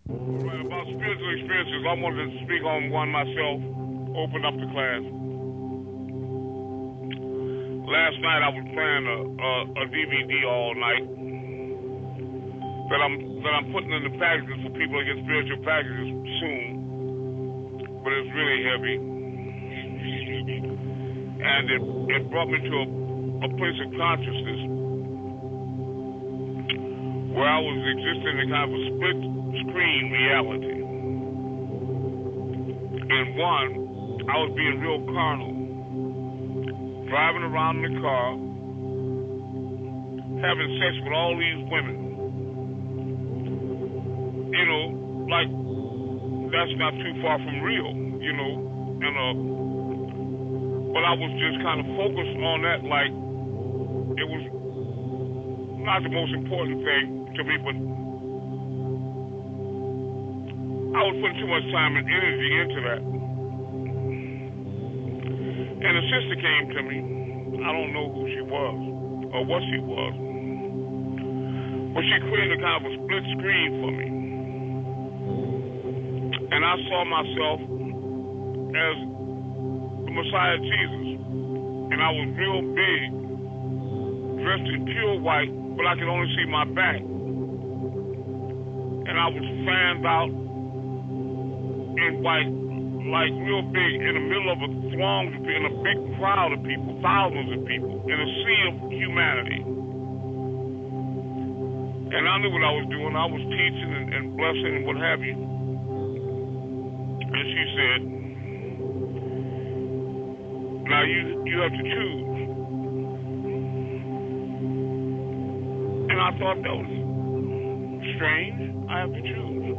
Right, about spiritual experiences, I wanted to speak on one myself, open up the class. Last night I was playing a DVD all night that I'm putting in the packages for people to get spiritual packages soon, but it's really heavy. And it brought me to a place of consciousness where I was existing in kind of a split screen reality. In one, I was being real carnal, driving around in the car, having sex with all these women. You know, like, that's not too far from real, you know, but I was just kind of focused on that, like, it was not the most important thing to me, but I was putting too much time and energy into that. And a sister came to me. I don't know who she was or what she was, but she created a kind of a split screen for me. And I saw myself as the Messiah Jesus. And I was real big, dressed in pure white, but I could only see my back. And I was fanned out in white, like real big, in the middle of a throng of people, in a big crowd of people, thousands of people, in a sea of humanity. And I knew what I was doing. I was teaching and blessing and what have you. And she said, now you have to choose. And I thought that was strange. I have to choose.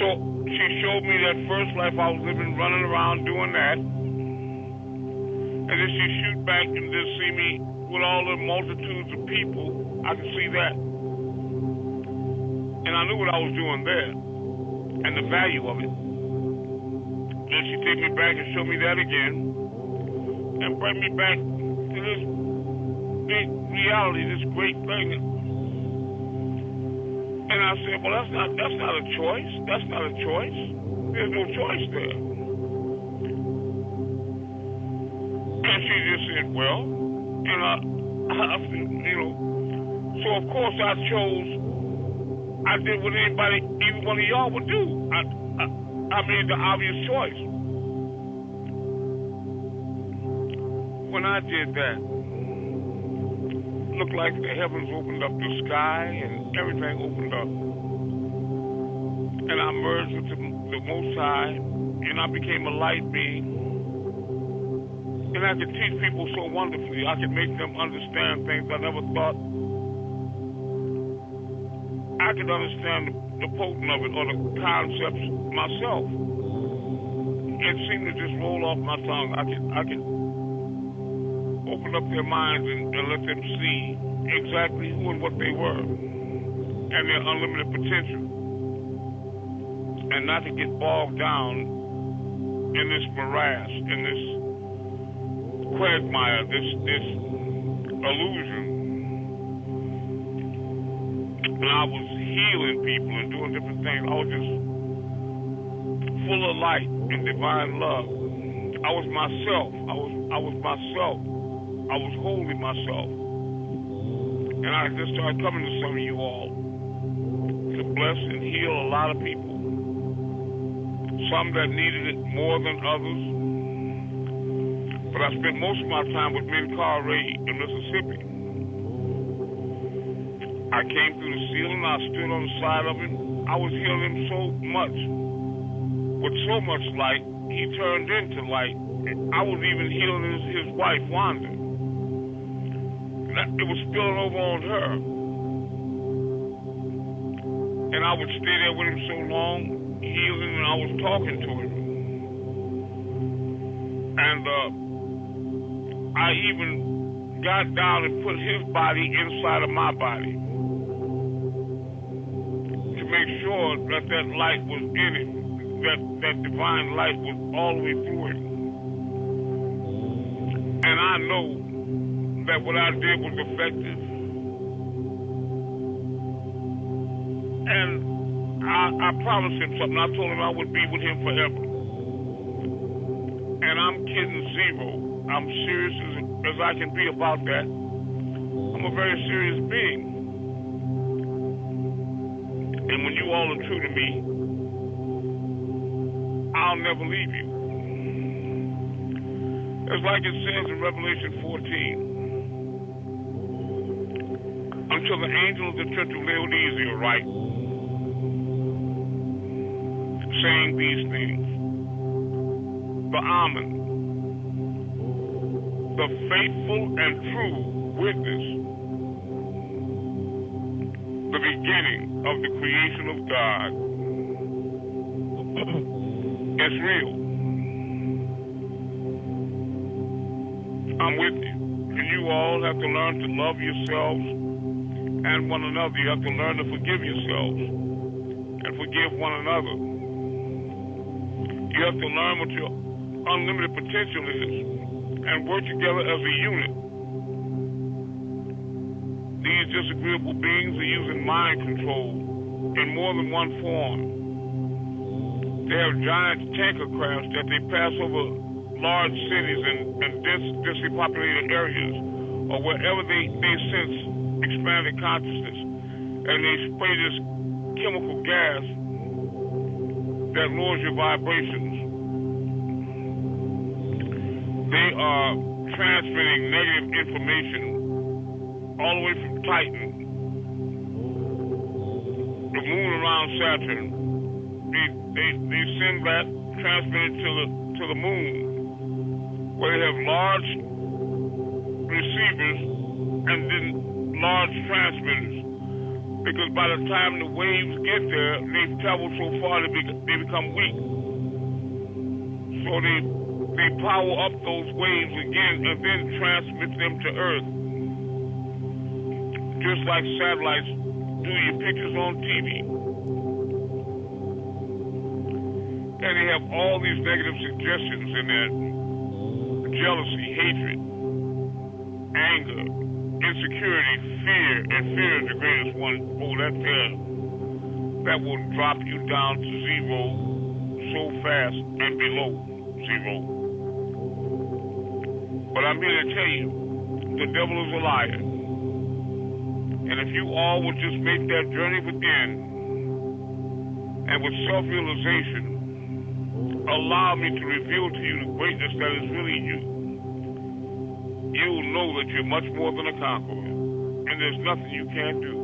So she showed me that first life I was living, running around doing that. And then she shoot back and just see me with all the multitudes of people. I could see that. And I knew what I was doing there and the value of it. Then she take me back and show me that again and bring me back to this big reality, this great thing. And I said, well, that's not a choice. That's not a choice. There's no choice there. And she just said, well, and I you know, so of course I did what anybody, even one of y'all would do. I made the obvious choice. When I did that, it looked like the heavens opened up, the sky and everything opened up. And I merged with the Most High, and I became a light being. And I could teach people so wonderfully. I could make them understand things I never thought. I could understand the potent of it or the concepts myself. It seemed to just roll off my tongue. I could open up their minds and let them see exactly who and what they were and their unlimited potential. And not to get bogged down in this morass, in this quagmire, this illusion. And I was healing people and doing different things. I was just full of light and divine love. I was myself. I was myself. I was wholly myself. And I just started coming to some of you all to bless and heal a lot of people. Some that needed it more than others. But I spent most of my time with Amun-Re in Mississippi. I came through the ceiling, I stood on the side of him. I was healing him so much, with so much light, he turned into light. I was even healing his wife, Wanda. It was spilling over on her. And I would stay there with him so long, healing, and I was talking to him. And I even got down and put his body inside of my body to make sure that light was in him, that divine light was all the way through him. And I know that what I did was effective. And I I promised him something. I told him I would be with him forever. And I'm kidding zero. I'm serious as I can be about that. I'm a very serious being. And when you all are true to me, I'll never leave you. It's like it says in Revelation 14. Until the angel of the church of Laodicea write, saying these things. The Amun, the faithful and true witness, the beginning of the creation of God. It's real. I'm with you. And you all have to learn to love yourselves and one another. You have to learn to forgive yourselves and forgive one another. You have to learn what your unlimited potential is and work together as a unit. These disagreeable beings are using mind control in more than one form. They have giant tanker crafts that they pass over large cities and densely populated areas, or wherever they sense expanded consciousness, and they spray this chemical gas that lowers your vibrations. They are transmitting negative information all the way from Titan, the moon around Saturn. They send that transmitted to the moon, where they have large receivers and then large transmitters. Because by the time the waves get there, they've traveled so far they become weak. So they power up those waves again and then transmit them to Earth. Just like satellites do your pictures on TV. And they have all these negative suggestions in there. Jealousy, hatred, anger, insecurity, fear, and fear is the greatest one. Oh, that will drop you down to zero so fast and below zero. But I'm here to tell you, the devil is a liar. And if you all would just make that journey within and with self-realization, allow me to reveal to you the greatness that is really you, you'll know that you're much more than a conqueror, and there's nothing you can't do.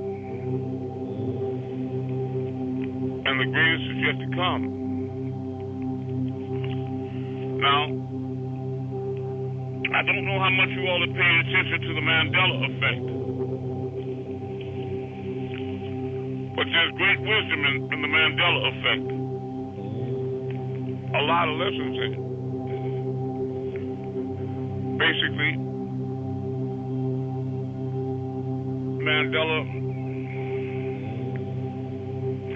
And the greatest is yet to come. Now, I don't know how much you all are paying attention to the Mandela effect, but there's great wisdom in the Mandela effect. A lot of lessons in it. Basically, Mandela,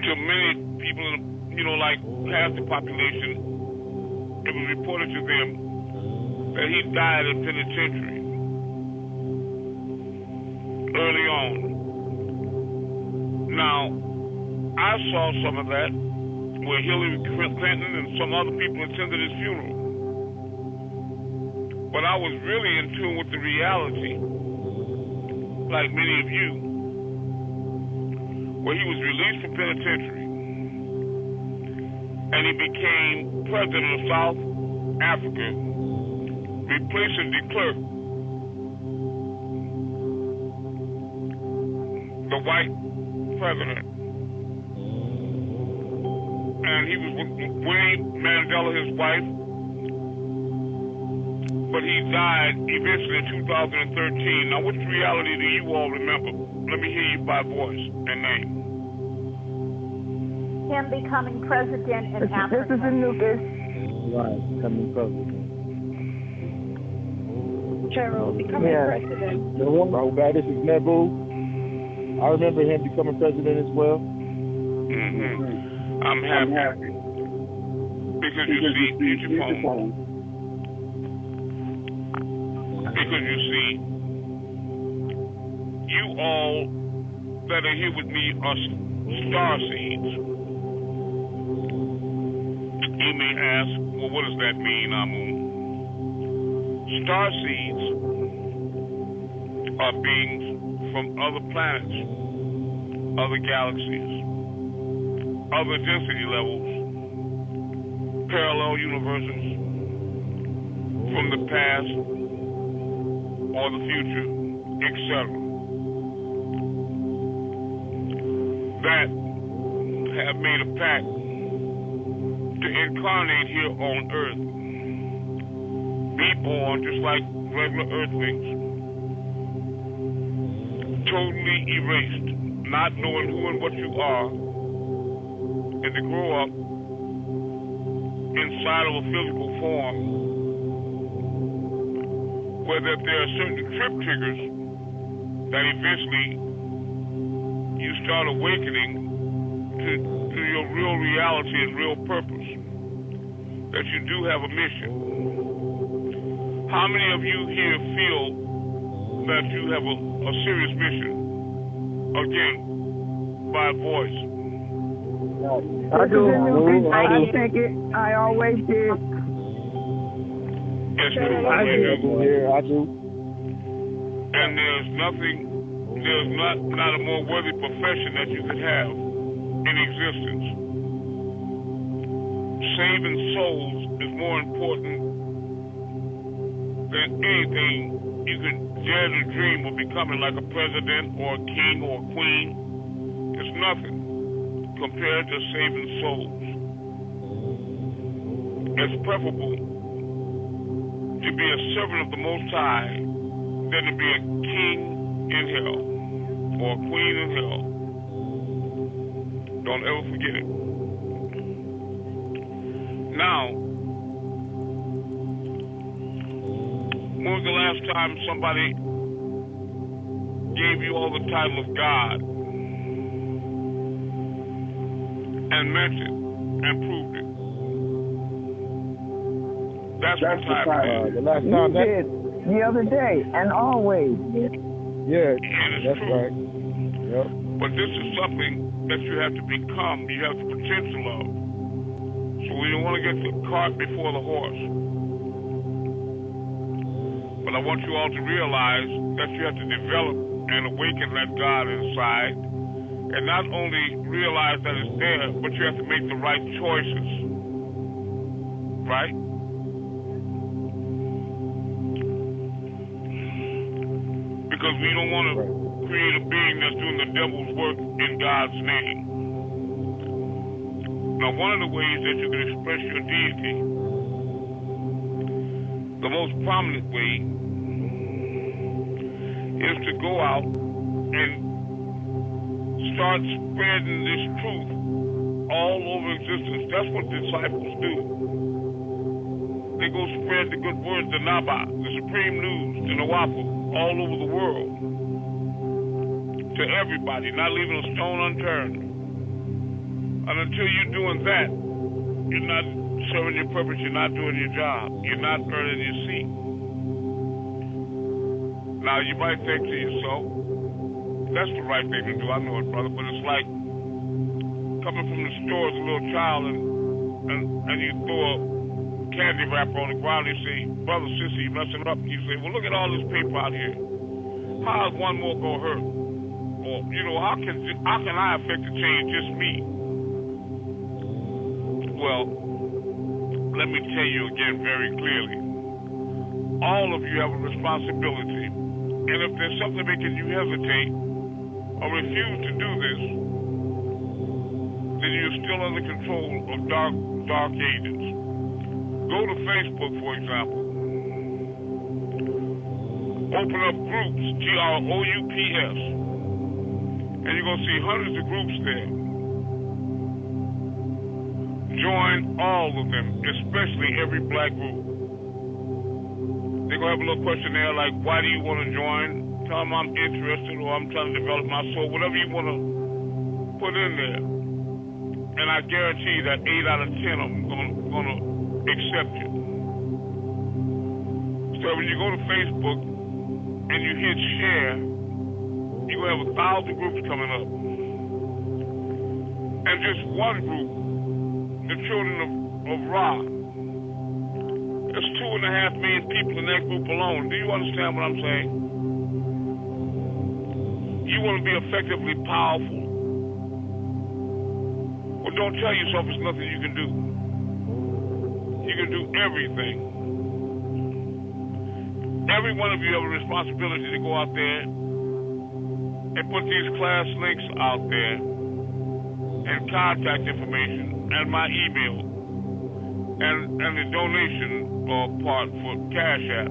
to many people, like half the population, it was reported to them that he died in penitentiary early on. Now, I saw some of that where Hillary Clinton and some other people attended his funeral. But I was really in tune with the reality, like many of you, where he was released from penitentiary and he became president of South Africa, replacing de Klerk, the white president. And he was with Winnie Mandela, his wife, but he died eventually in 2013. Now, which reality do you all remember? Let me hear you by voice and name. Him becoming president in Africa. This is Lucas. Right, becoming president. Gerald becoming president. Okay, this is Nebu. I remember him becoming president as well. Mm-hmm. I'm happy. Because you see, because you see, you all that are here with me are star seeds. You may ask, well, what does that mean, Amun? Star seeds are beings from other planets, other galaxies, other density levels, parallel universes, from the past or the future, etc. that have made a pact to incarnate here on Earth, be born just like regular Earthlings, totally erased, not knowing who and what you are, and to grow up inside of a physical form where there are certain trip triggers that eventually you start awakening to your real reality and real purpose, that you do have a mission. How many of you here feel that you have a serious mission? Again, by voice. I do. I think it. I always did. Yes, I do. And there's not a more worthy profession that you could have in existence. Saving souls is more important than anything you could dare to dream of becoming, like a president or a king or a queen. It's nothing compared to saving souls. It's preferable to be a servant of the Most High than to be a king in hell or a queen in hell. Don't ever forget it. Now, when was the last time somebody gave you all the title of God and meant it and proved it? That's what time it is. The last time You did the other day and always. Yeah, And it's that's true. right. Yep. But this is something that you have to become. You have the potential of. So we don't want to get the cart before the horse. But I want you all to realize that you have to develop and awaken that God inside. And not only realize that it's there, but you have to make the right choices. Right? Because we don't want to create a being that's doing the devil's work in God's name. Now, one of the ways that you can express your deity, the most prominent way, is to go out and start spreading this truth all over existence. That's what disciples do. They go spread the good word, the Naba, the supreme news, the Nawapu, all over the world, to everybody, not leaving a stone unturned. And until you're doing that, you're not serving your purpose, you're not doing your job, you're not earning your seat. Now, you might think to yourself, that's the right thing to do, I know it, brother, but it's like coming from the store as a little child and you throw a candy wrapper on the ground and you say, brother, sister, you messing up. You say, well, look at all this paper out here. How is one more going to hurt? Or, how can I affect the change? Just me. Well, let me tell you again very clearly. All of you have a responsibility. And if there's something making you hesitate or refuse to do this, then you're still under control of dark agents. Go to Facebook, for example. Open up groups, GROUPS, and you're going to see hundreds of groups there. Join all of them, especially every black group. They're going to have a little questionnaire like, why do you want to join? Tell them I'm interested or I'm trying to develop my soul, whatever you want to put in there. And I guarantee that 8 out of 10 of them are going to accept you. So when you go to Facebook and you hit share, you're going to have 1,000 groups coming up. And just one group, the children of of Ra. There's 2.5 million people in that group alone. Do you understand what I'm saying? You want to be effectively powerful. Well, don't tell yourself it's nothing you can do. You can do everything. Every one of you have a responsibility to go out there and put these class links out there and contact information and my email and the donation part for CashApp.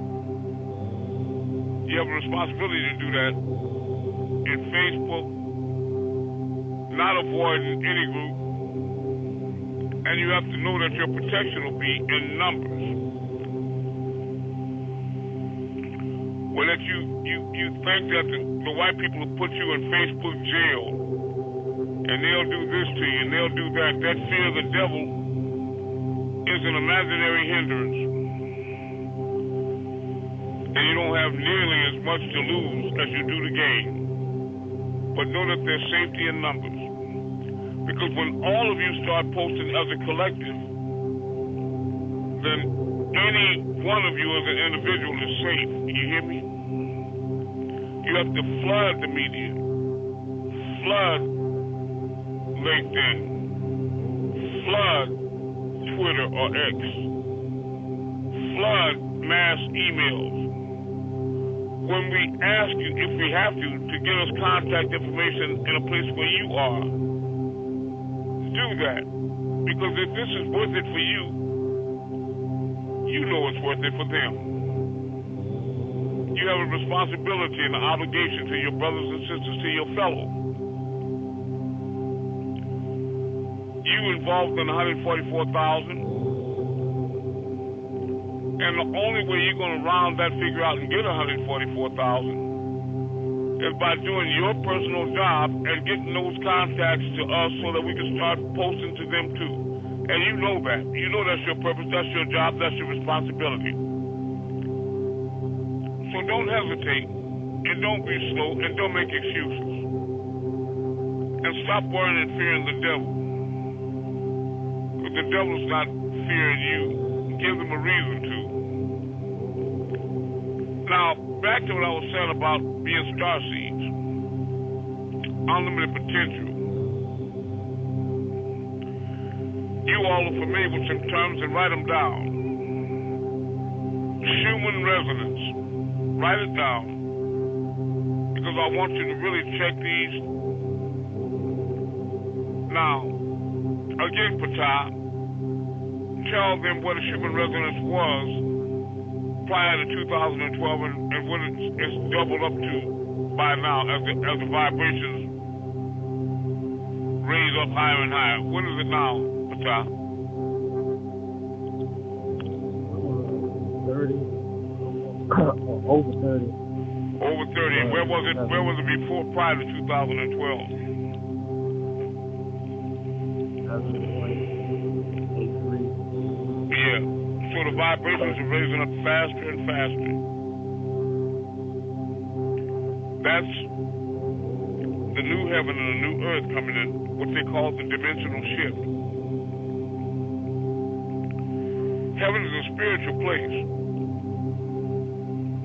You have a responsibility to do that in Facebook, not avoiding any group, and you have to know that your protection will be in numbers. Well, that you think that the white people will put you in Facebook jail, and they'll do this to you, and they'll do that. That fear of the devil is an imaginary hindrance, and you don't have nearly as much to lose as you do to gain. But know that there's safety in numbers. Because when all of you start posting as a collective, then any one of you as an individual is safe. You hear me? You have to flood the media, flood LinkedIn, flood Twitter or X, flood mass emails. When we ask you, if we have to get us contact information in a place where you are, do that. Because if this is worth it for you, you know it's worth it for them. You have a responsibility and an obligation to your brothers and sisters, to your fellow. You involved in 144,000. And the only way you're going to round that figure out and get 144,000 is by doing your personal job and getting those contacts to us so that we can start posting to them too. And you know that. You know that's your purpose, that's your job, that's your responsibility. So don't hesitate, and don't be slow, and don't make excuses. And stop worrying and fearing the devil. Because the devil's not fearing you. Give them a reason to. Now, back to what I was saying about being starseeds. Unlimited potential. You all are familiar with some terms and write them down. Human resonance. Write it down. Because I want you to really check these. Now, again, Patah, tell them what a human resonance was prior to 2012 and what it's doubled up to by now as the vibrations raise up higher and higher. What is it now, Patah? 30. Over 30. Over 30. And where was it before, prior to 2012? Yeah. So the vibrations are raising up faster and faster. That's the new heaven and the new earth coming in, what they call the dimensional shift. Heaven is a spiritual place.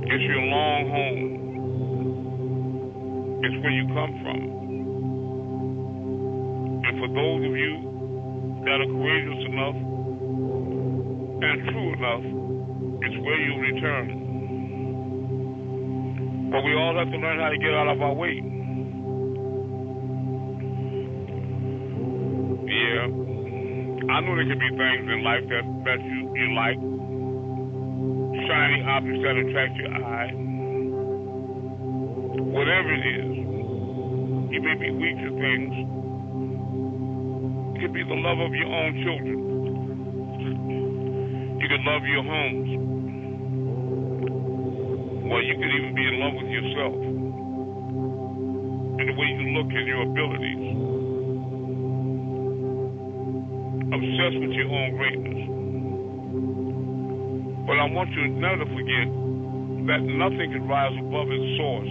It's your long home. It's where you come from. And for those of you that are courageous enough and true enough, it's where you return. But we all have to learn how to get out of our way. Yeah. I know there can be things in life that you like. Shiny objects that attract your eye. Whatever it is. You may be weak to things. It could be the love of your own children. You could love your homes. Well, you could even be in love with yourself and the way you look and your abilities. Obsessed with your own greatness. But I want you never to forget that nothing can rise above its source.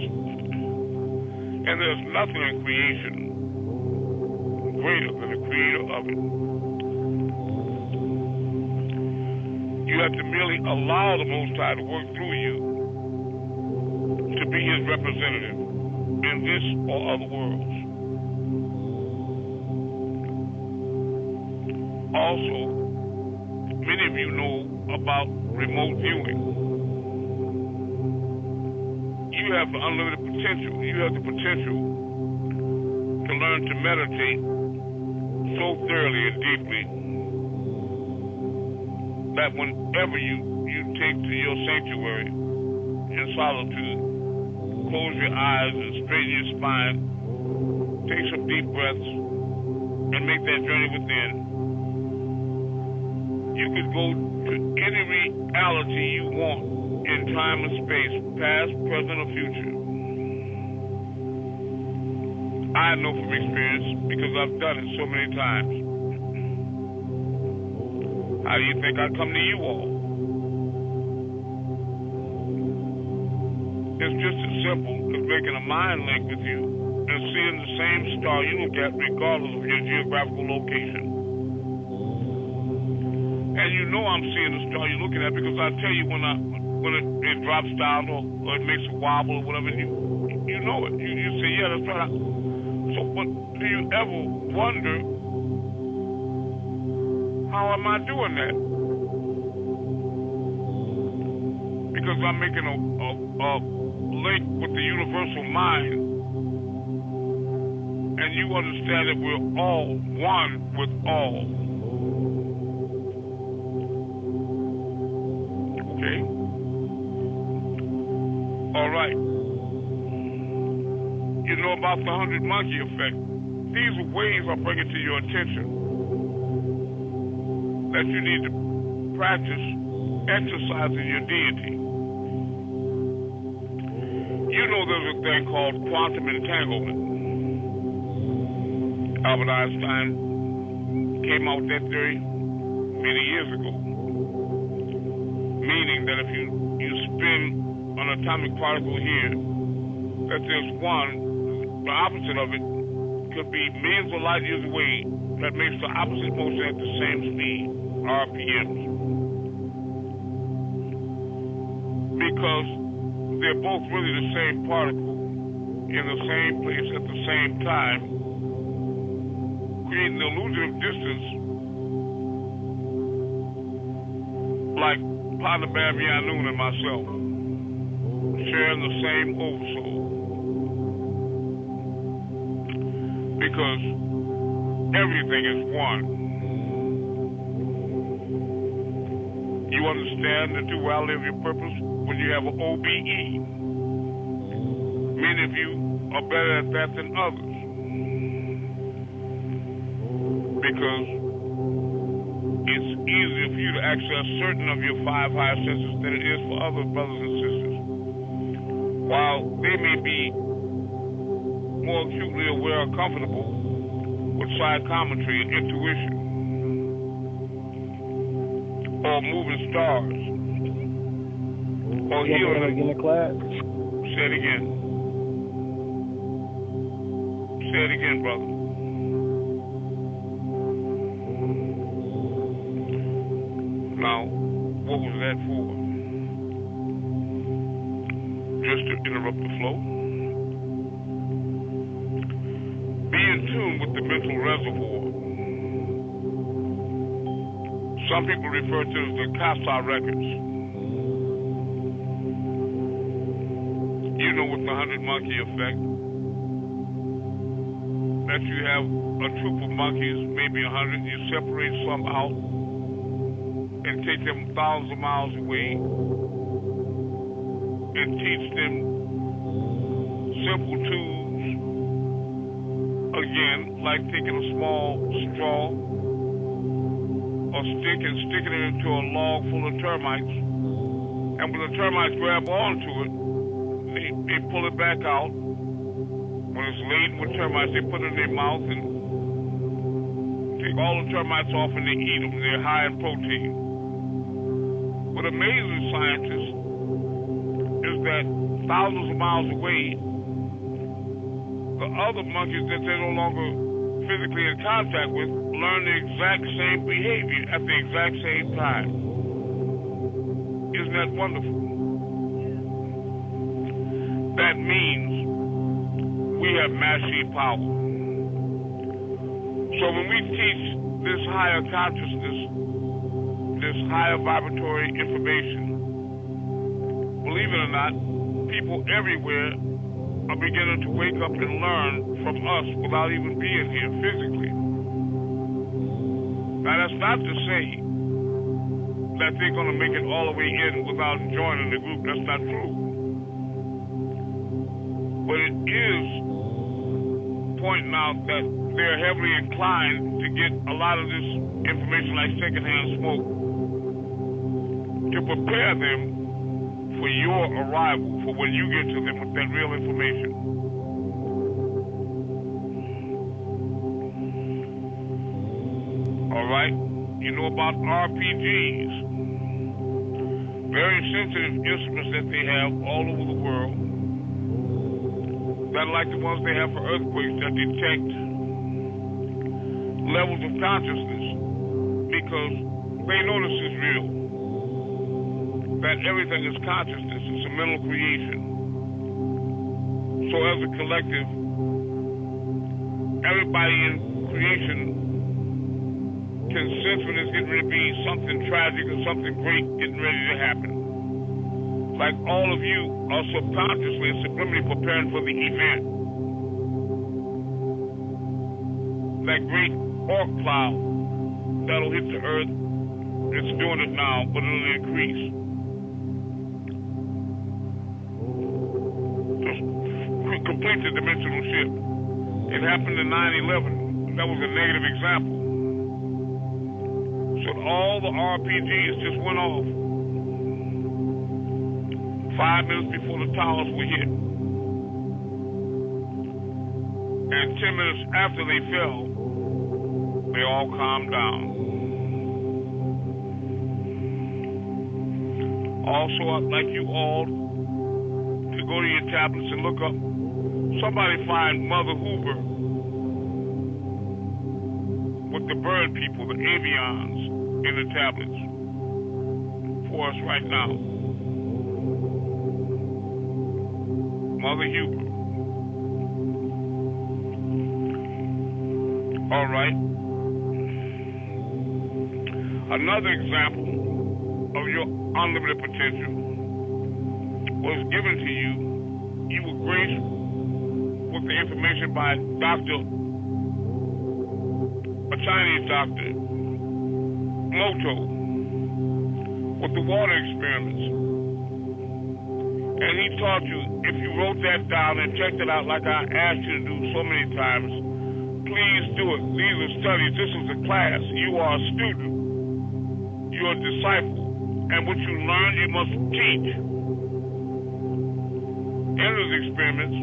And there's nothing in creation greater than the creator of it. You have to merely allow the Most High to work through you to be his representative in this or other worlds. Also, many of you know about remote viewing. You have unlimited potential. You have the potential to learn to meditate so thoroughly and deeply that whenever you take to your sanctuary in solitude, close your eyes and straighten your spine, take some deep breaths, and make that journey within, you could go to any reality you want in time and space, past, present, or future. I know from experience because I've done it so many times. How do you think I come to you all? It's just as simple as making a mind link with you and seeing the same star you look at regardless of your geographical location. And you know I'm seeing the star you're looking at because I tell you when it drops down or it makes a wobble or whatever, you know it. You say, yeah, that's right. So, but do you ever wonder, how am I doing that? Because I'm making a link with the universal mind, and you understand that we're all one with all. Okay? All right. You know about the 100 monkey effect. These are ways I bring it to your attention that you need to practice exercising your deity. You know there's a thing called quantum entanglement. Albert Einstein came out with that theory many years ago, meaning that if you spin an atomic particle here, that there's one, the opposite of it could be millions of light years away that makes the opposite motion at the same speed, RPMs. Because they're both really the same particle in the same place at the same time, creating the illusion of distance like Panabab Yanun and myself, sharing the same oversoul. Because everything is one. You understand the duality of your purpose when you have an OBE. Many of you are better at that than others. Because it's easier for you to access certain of your 5 higher senses than it is for other brothers and sisters. While they may be more acutely aware or comfortable with psychometry and intuition, or moving stars, or healing. Again in class? Say it again. Say it again, brother. Now, what was that for? Just to interrupt the flow? Be in tune with the mental reservoir. Some people refer to it as the CashApp records. You know, with the 100 monkey effect, that you have a troop of monkeys, maybe 100, you separate some out and take them thousands of miles away and teach them simple tools, again, like taking a small straw or stick and sticking it into a log full of termites, and when the termites grab onto it, they pull it back out. When it's laden with termites, they put it in their mouth and take all the termites off and they eat them. They're high in protein. What amazes scientists is that thousands of miles away, the other monkeys that they're no longer physically in contact with learn the exact same behavior at the exact same time. Isn't that wonderful? That means we have mastery power. So when we teach this higher consciousness, this higher vibratory information, believe it or not, people everywhere are beginning to wake up and learn from us without even being here physically. Now, that's not to say that they're going to make it all the way in without joining the group. That's not true. But it is pointing out that they're heavily inclined to get a lot of this information like secondhand smoke to prepare them for your arrival, for when you get to them with that real information. All right? You know about RPGs, very sensitive instruments that they have all over the world, that like the ones they have for earthquakes that detect levels of consciousness, because they know this is real, that everything is consciousness. It's a mental creation. So as a collective, everybody in creation can sense when it's getting ready to be something tragic or something great getting ready to happen. Like all of you are subconsciously and subliminally preparing for the event. That great orc cloud that'll hit the earth, it's doing it now, but it'll increase. Just complete the dimensional shift. It happened in 9/11. That was a negative example. So all the RPGs just went off 5 minutes before the towers were hit. And 10 minutes after they fell, they all calmed down. Also, I'd like you all to go to your tablets and look up. Somebody find Mother Hoover with the bird people, the avians, in the tablets for us right now. Mother Hoover. All right. Another example of your unlimited potential was given to you. You were graced with the information by a Chinese doctor, Moto, with the water experiments. And he taught you, if you wrote that down and checked it out like I asked you to do so many times, please do it. These are studies. This is a class. You are a student. You're a disciple. And what you learn, you must teach. In his experiments,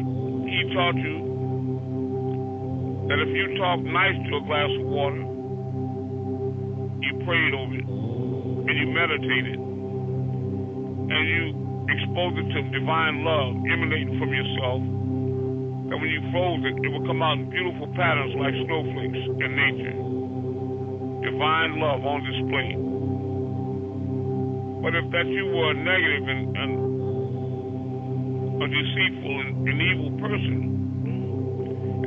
he taught you that if you talk nice to a glass of water, you prayed over it, and you meditated, and you exposed it to divine love emanating from yourself, and when you froze it, it would come out in beautiful patterns like snowflakes in nature. Divine love on display. But if that you were a negative and a deceitful and evil person,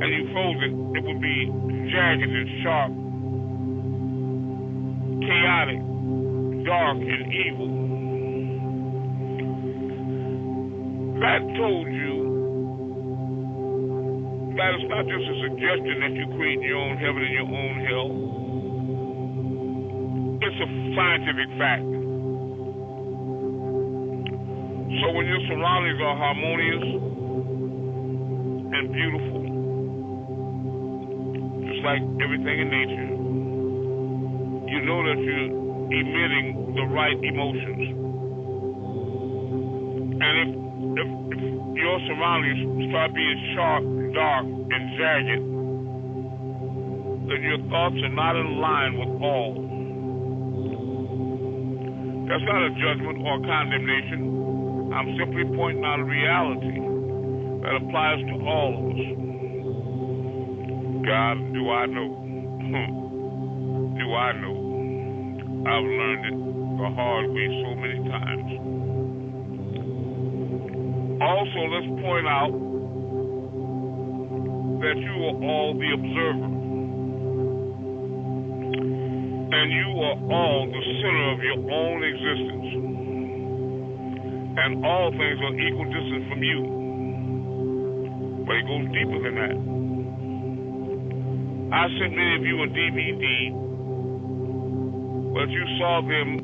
and you froze it, it would be jagged and sharp, chaotic, dark, and evil. That told you that it's not just a suggestion that you create your own heaven and your own hell. It's a scientific fact. So when your surroundings are harmonious and beautiful, just like everything in nature, you know that you're emitting the right emotions. And if your surroundings start being sharp, dark, and jagged, then your thoughts are not in line with all. That's not a judgment or condemnation. I'm simply pointing out a reality that applies to all of us. God, do I know? Do I know? I've learned it the hard way so many times. Also, let's point out that you are all the observer. And you are all the center of your own existence. And all things are equal distance from you. But it goes deeper than that. I sent many of you a DVD, but you saw them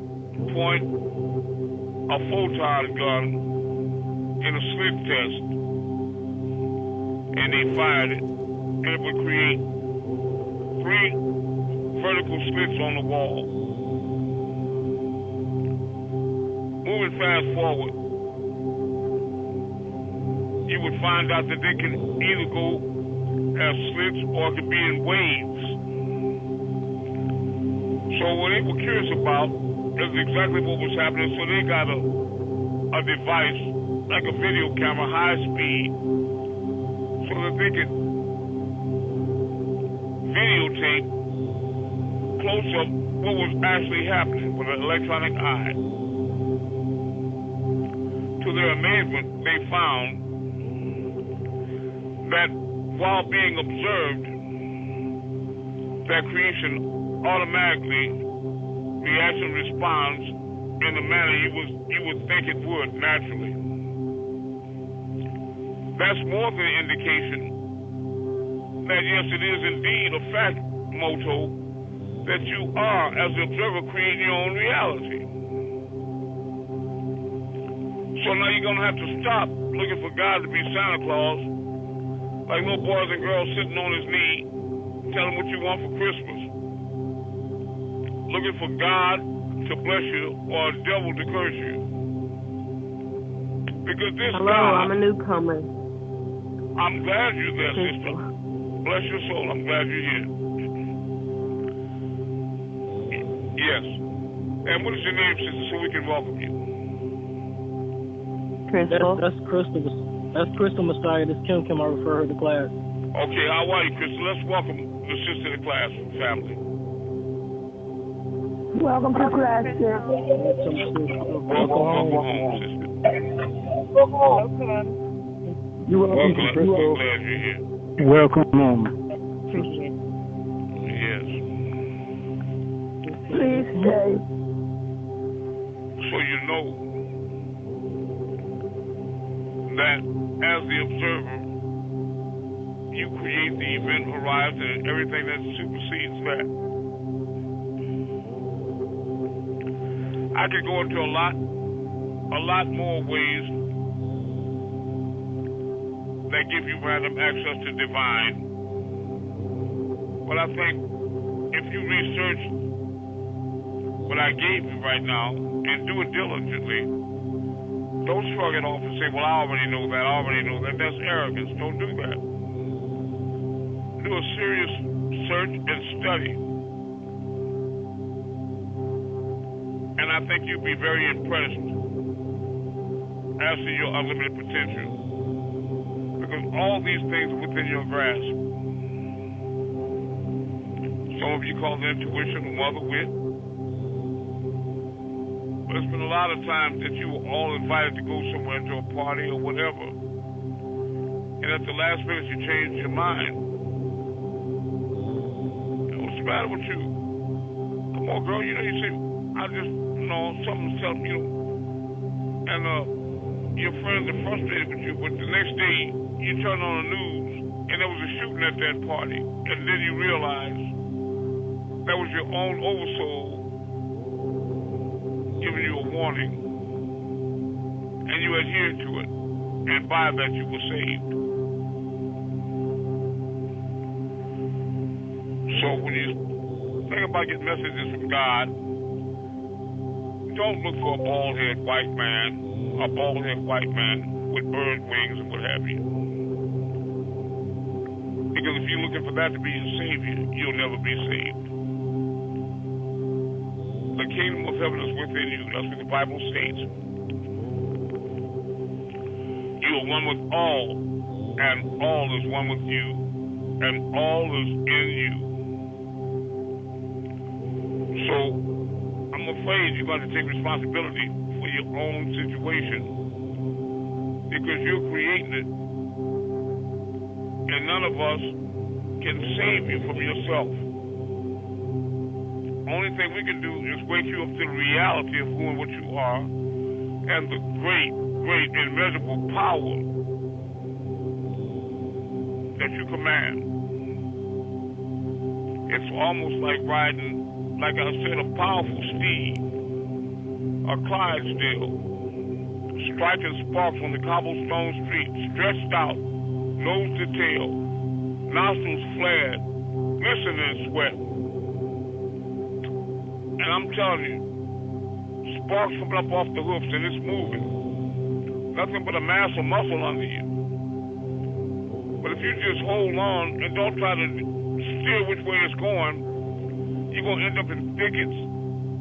point a photon gun in a slit test, and they fired it, and it would create 3 vertical slits on the wall. Moving fast forward, you would find out that they can either go as slits or it could be in waves. So what they were curious about is exactly what was happening. So they got a device, like a video camera, high speed, so that they could videotape close up what was actually happening with an electronic eye. To their amazement, they found that while being observed, that creation automatically reacts and responds in the manner you would think it would naturally. That's more than an indication that yes, it is indeed a fact, Moto, that you are, as an observer, creating your own reality. So now you're going to have to stop looking for God to be Santa Claus, like little boys and girls sitting on his knee, telling what you want for Christmas. Looking for God to bless you or a devil to curse you. Because this Hello, God... I'm a newcomer. I'm glad you're there, sister. Bless your soul. I'm glad you're here. Yes. And what is your name, sister, so we can welcome you? Crystal. That's Crystal. That's Crystal Messiah. This Kim. I refer her to class. Okay, how are you, Crystal? Let's welcome the sister to class family. Welcome to class, sir. Welcome home, sister. Welcome. You are welcome, We're Crystal. glad you're here. Welcome home. Appreciate it. Yes. Please stay. So you know that as the observer, you create the event horizon and everything that supersedes that. I could go into a lot more ways that give you random access to divine. But I think if you research what I gave you right now and do it diligently, don't shrug it off and say, well, I already know that. That's arrogance. Don't do that. Do a serious search and study. And I think you'll be very impressed as to your unlimited potential. Because all these things are within your grasp. Some of you call it intuition or mother wit. But there's been a lot of times that you were all invited to go somewhere to a party or whatever. And at the last minute you changed your mind. And what's the matter with you? Come on, girl, you say, I just, something's telling me, and your friends are frustrated with you, but the next day you turn on the news and there was a shooting at that party, and then you realize that was your own oversoul giving you a warning, and you adhered to it, and by that you were saved. So when you think about getting messages from God, don't look for a bald-headed white man with bird wings and what have you. Because if you're looking for that to be your savior, you'll never be saved. The kingdom of heaven is within you. That's what the Bible states. You are one with all, and all is one with you, and all is in you. So I'm going to afraid you're going to take responsibility for your own situation because you're creating it, and none of us can save you from yourself. Only thing we can do is wake you up to the reality of who and what you are and the great, great, immeasurable power that you command. It's almost like riding, like I said, a powerful steed, a Clydesdale, striking sparks on the cobblestone street, stretched out, nose to tail, nostrils flared, glistening in sweat. And I'm telling you, sparks coming up off the hoofs and it's moving. Nothing but a mass of muscle under you. But if you just hold on and don't try to steer which way it's going, you're going to end up in thickets,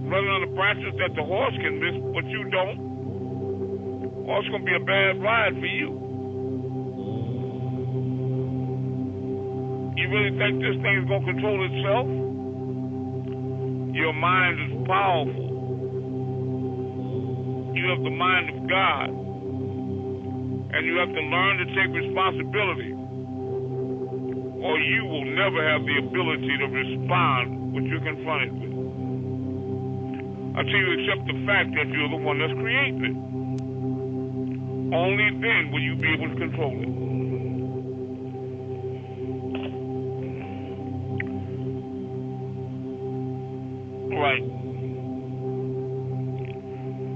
running on the branches that the horse can miss, but you don't. Or it's going to be a bad ride for you. You really think this thing is going to control itself? Your mind is powerful. You have the mind of God. And you have to learn to take responsibility, or you will never have the ability to respond when you're confronted with. Until you accept the fact that you're the one that's creating it. Only then will you be able to control it. Right.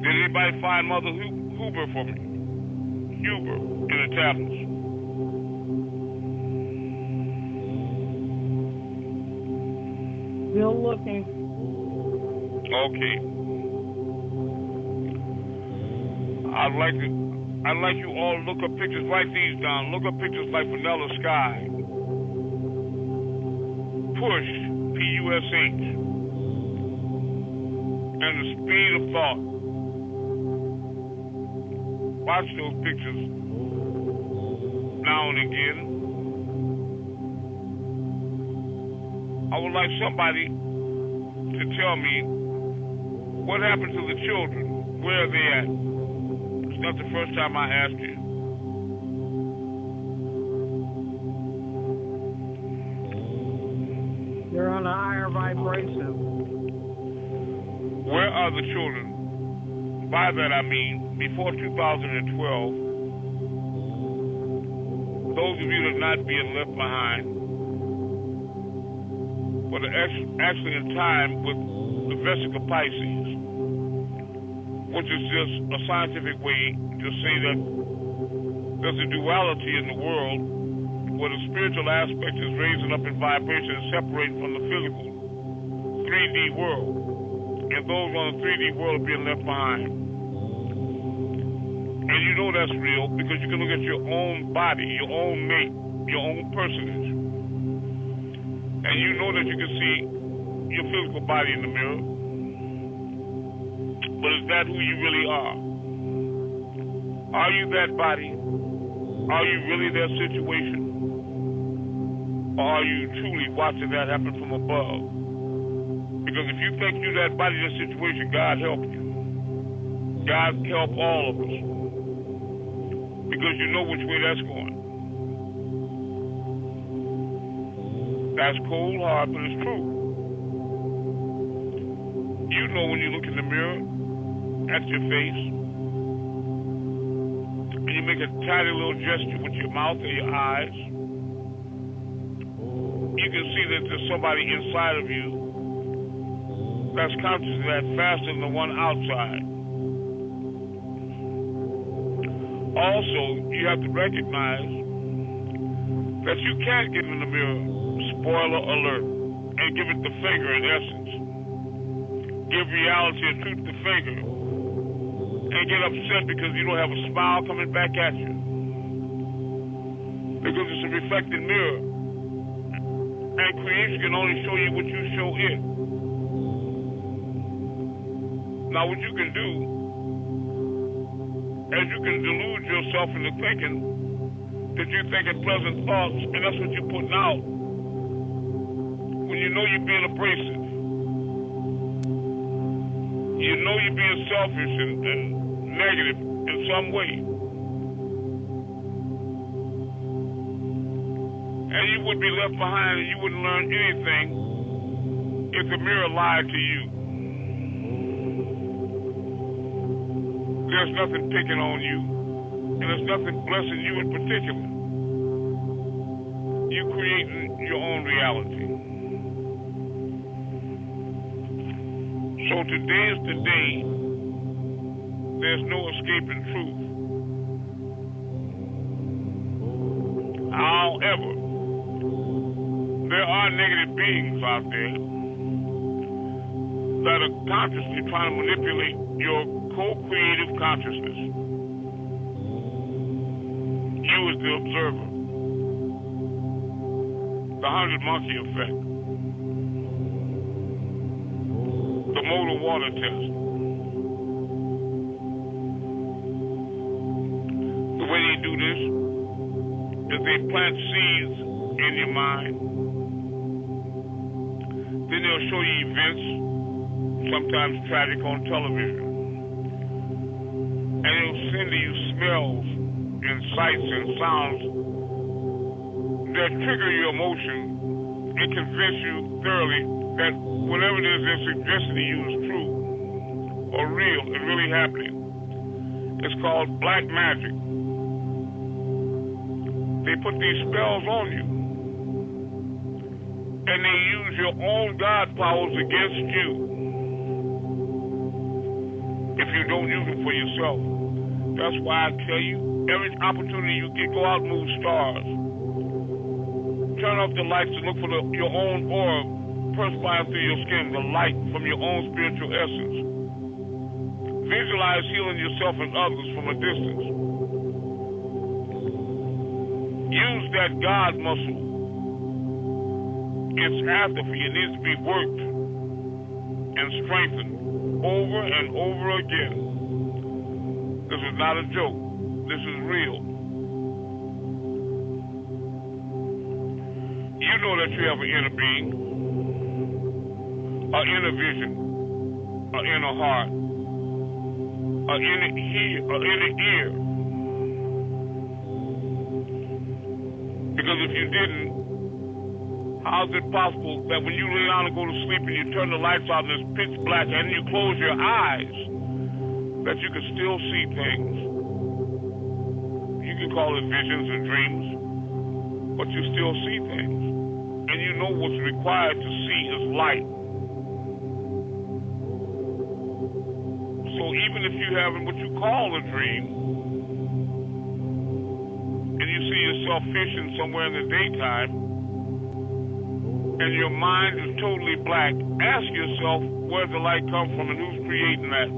Did anybody find Mother Huber for me? Huber in the tablets. Still looking. Okay. I'd like you all to look up pictures, write these down. Look up pictures like Vanilla Sky. Push, P-U-S-H. And the speed of thought. Watch those pictures now and again. I would like somebody to tell me what happened to the children. Where are they at? It's not the first time I asked you. They're on a higher vibration. Where are the children? By that I mean, before 2012, those of you that are not being left behind, but actually in time with the Vesica Pisces, which is just a scientific way to say that there's a duality in the world where the spiritual aspect is raising up in vibration and separating from the physical 3D world. And those on the 3D world are being left behind. And you know that's real because you can look at your own body, your own mate, your own personage. And you know that you can see your physical body in the mirror. But is that who you really are? Are you that body? Are you really that situation? Or are you truly watching that happen from above? Because if you think you're that body, that situation, God help you. God help all of us. Because you know which way that's going. That's cold, hard, but it's true. You know when you look in the mirror at your face, and you make a tiny little gesture with your mouth or your eyes, you can see that there's somebody inside of you that's conscious of that faster than the one outside. Also, you have to recognize that you can't get in the mirror, spoiler alert, and give it the finger in essence. Give reality and truth the finger, and get upset because you don't have a smile coming back at you. Because it's a reflected mirror. And creation can only show you what you show it. Now what you can do is you can delude yourself into thinking that you're thinking pleasant thoughts, and that's what you're putting out. When you know you're being abrasive. You know you're being selfish and negative in some way. And you would be left behind and you wouldn't learn anything if the mirror lied to you. There's nothing picking on you, and there's nothing blessing you in particular. You're creating your own reality. So today is the day. There's no escaping truth. However, there are negative beings out there that are consciously trying to manipulate your co-creative consciousness. You as the observer. The 100-monkey effect. The motor water test. The way they do this is they plant seeds in your mind. Then they'll show you events, sometimes tragic, on television. And it'll send you smells and sights and sounds that trigger your emotion and convince you thoroughly that whatever it is they're suggesting to you is true or real and really happening. It's called black magic. They put these spells on you, and they use your own God powers against you if you don't use them for yourself. That's why I tell you, every opportunity you get, go out and move stars. Turn off the lights to look for your own aura perspiring through your skin, the light from your own spiritual essence. Visualize healing yourself and others from a distance. Use that God muscle. Its atrophy. It needs to be worked and strengthened over and over again. This is not a joke. This is real. You know that you have an inner being, an inner vision, an inner heart, an inner ear. Because if you didn't, how is it possible that when you lay down and go to sleep and you turn the lights out and it's pitch black and you close your eyes, that you can still see things? You can call it visions and dreams, but you still see things. And you know what's required to see is light. So even if you have what you call a dream, and you see yourself fishing somewhere in the daytime, and your mind is totally black, ask yourself where the light comes from and who's creating that.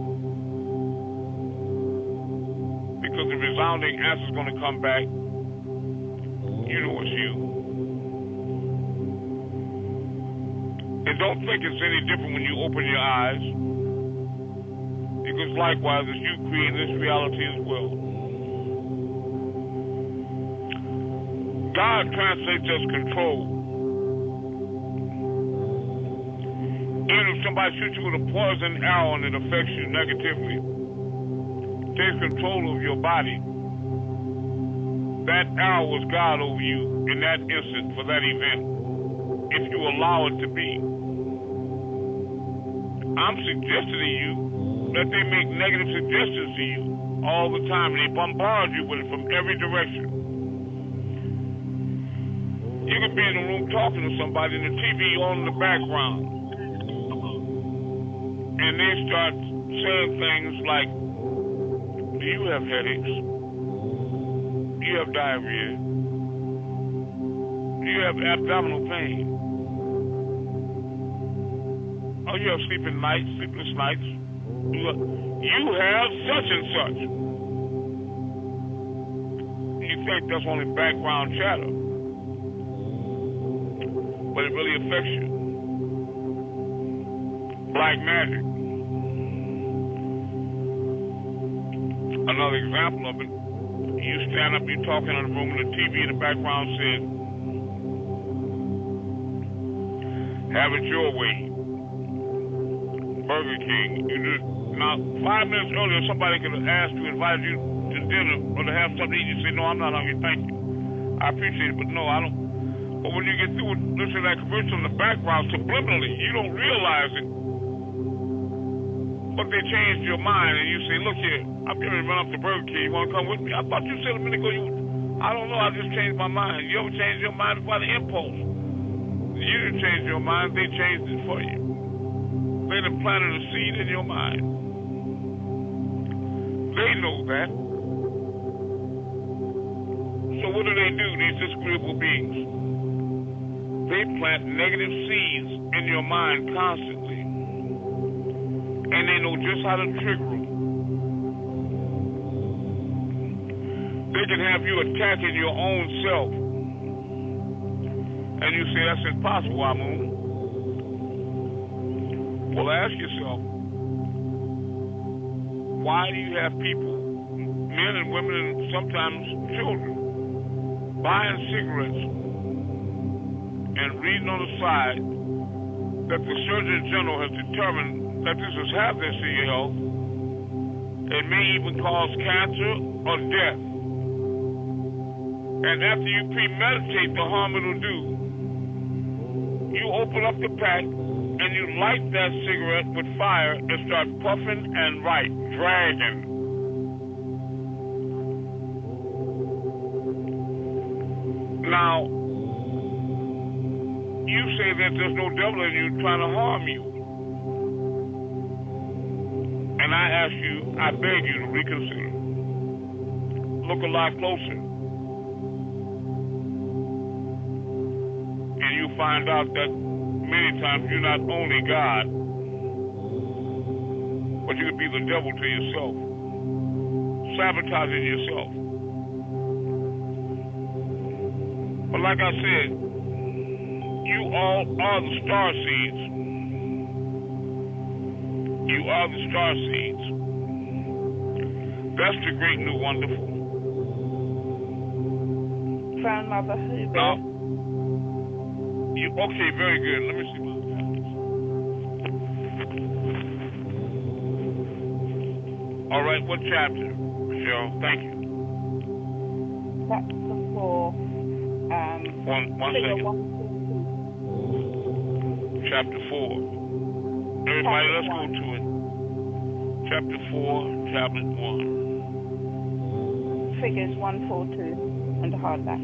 Because the resounding answer is going to come back. You know it's you. And don't think it's any different when you open your eyes. Because likewise, it's you creating this reality as well. God translates as control. Even if somebody shoots you with a poison arrow and it affects you negatively, takes control of your body, that arrow was God over you in that instant for that event, if you allow it to be. I'm suggesting to you that they make negative suggestions to you all the time, and they bombard you with it from every direction. You could be in a room talking to somebody and the TV on in the background, and they start saying things like, do you have headaches? Do you have diarrhea? Do you have abdominal pain? Oh, you have sleepless nights? You have such and such. You think that's only background chatter, but it really affects you. Black magic. Another example of it, you stand up, you're talking in the room, and the TV in the background says, have it your way. Burger King. You did, now, 5 minutes earlier, somebody could have asked you, invited you to dinner or to have something to eat. You say, no, I'm not hungry, thank you. I appreciate it, but no, I don't. But when you get through listening to that commercial in the background, subliminally, you don't realize it. But they changed your mind, and you say, look here, I'm going to run up to Burger King. You want to come with me? I thought you said a minute ago I don't know, I just changed my mind. You ever change your mind by the impulse? You didn't change your mind, they changed it for you. They done planted a seed in your mind. They know that. So what do, these disagreeable beings? They plant negative seeds in your mind constantly. And they know just how to trigger them. They can have you attacking your own self. And you say, that's impossible, Amun. Well, ask yourself, why do you have people, men and women and sometimes children, buying cigarettes and reading on the side that the Surgeon General has determined that this is hazardous to your health? It may even cause cancer or death. And after you premeditate the harm it'll do, you open up the pack and you light that cigarette with fire and start puffing and dragging. Now, you say that there's no devil in you trying to harm you. And I ask you, I beg you to reconsider. Look a lot closer. And you find out that many times you're not only God, but you could be the devil to yourself, sabotaging yourself. But like I said, you all are the star seeds. You are the star seeds. That's the great new wonderful. Grandmother Hoover. Now, okay, very good. Let me see my all right, what chapter, Michelle? Thank you. Chapter 4. One second. 1. Chapter 4. Everybody, let's go to it. Chapter 4, tablet 1. Figures 142 and the hardback.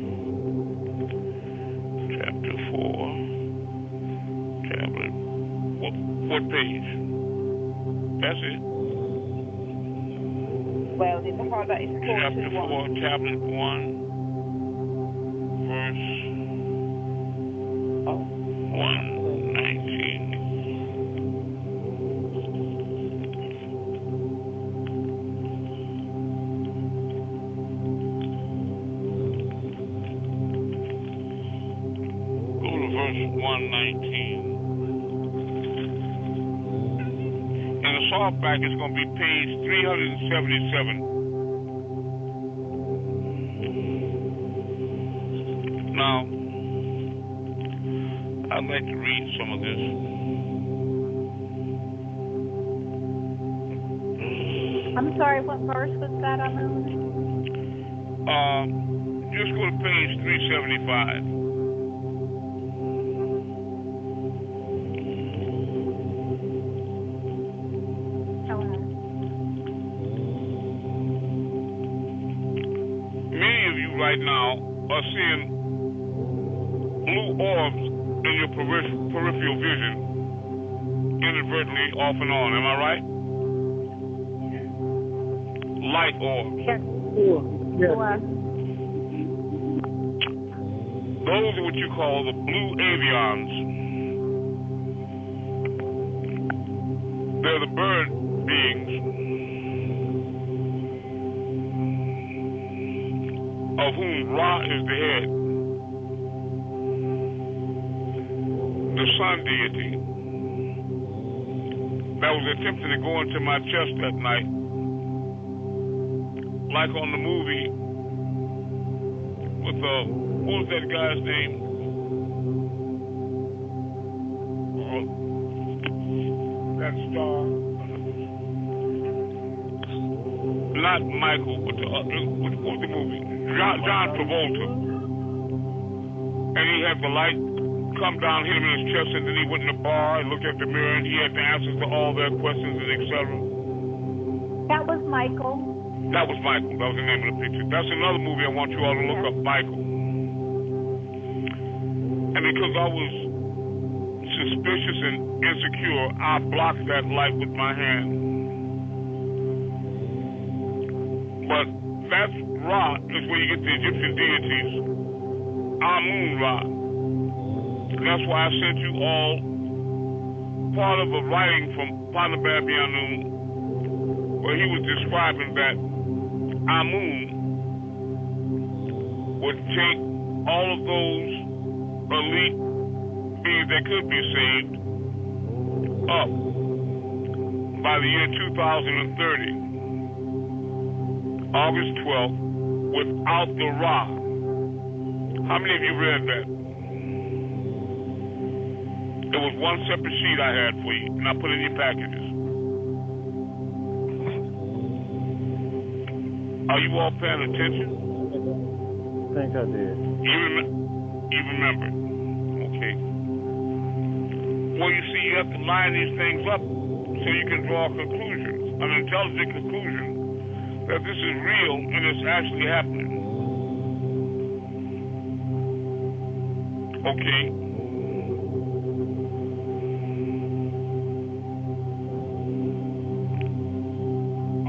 Chapter 4, tablet. What page? That's it. Well, in the hardback is 421. Chapter 4, tablet 1, verse 119. Go to verse 119. And the softback is going to be page 377. Now, I'd like to read some of this. I'm sorry, what verse was that, Amun? Just go to page 375. Many of you right now are seeing blue orbs in your peripheral vision, inadvertently off and on. Am I right? Light orbs. Yes. Those are what you call the blue avions. They're the bird beings of whom Ra is the head, the sun deity that was attempting to go into my chest that night, like on the movie with what was that guy's name? that star? Not Michael, but what was the movie? John Travolta. And he had the light come down, hit him in his chest, and then he went in the bar and looked at the mirror, and he had the answers to all their questions and etc. That was Michael. That was Michael. That was the name of the picture. That's another movie I want you all to look up, Michael. And because I was suspicious and insecure, I blocked that light with my hand. But that Ra is where you get the Egyptian deities, Amun-Ra. That's why I sent you all part of a writing from Panababianun, where he was describing that Amun would take all of those elite beings that could be saved up by the year 2030, August 12th, without the Ra. How many of you read that? It was one separate sheet I had for you, and I put it in your packages. Are you all paying attention? I think I did. You remember? Okay. Well, you see, you have to line these things up so you can draw conclusions, an intelligent conclusion that this is real and it's actually happening. Okay.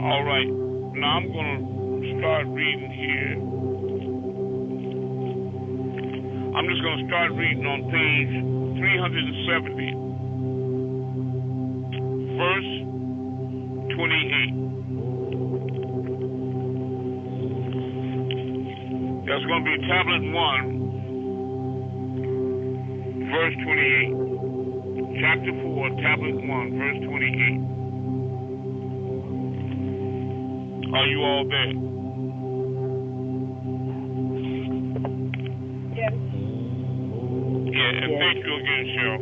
All right. Now I'm going to start reading here. I'm just going to start reading on page 370, verse 28. That's going to be tablet 1, verse 28. Chapter 4, tablet 1, verse 28. Are you all there? Yes. Yeah, and thank you again, Cheryl.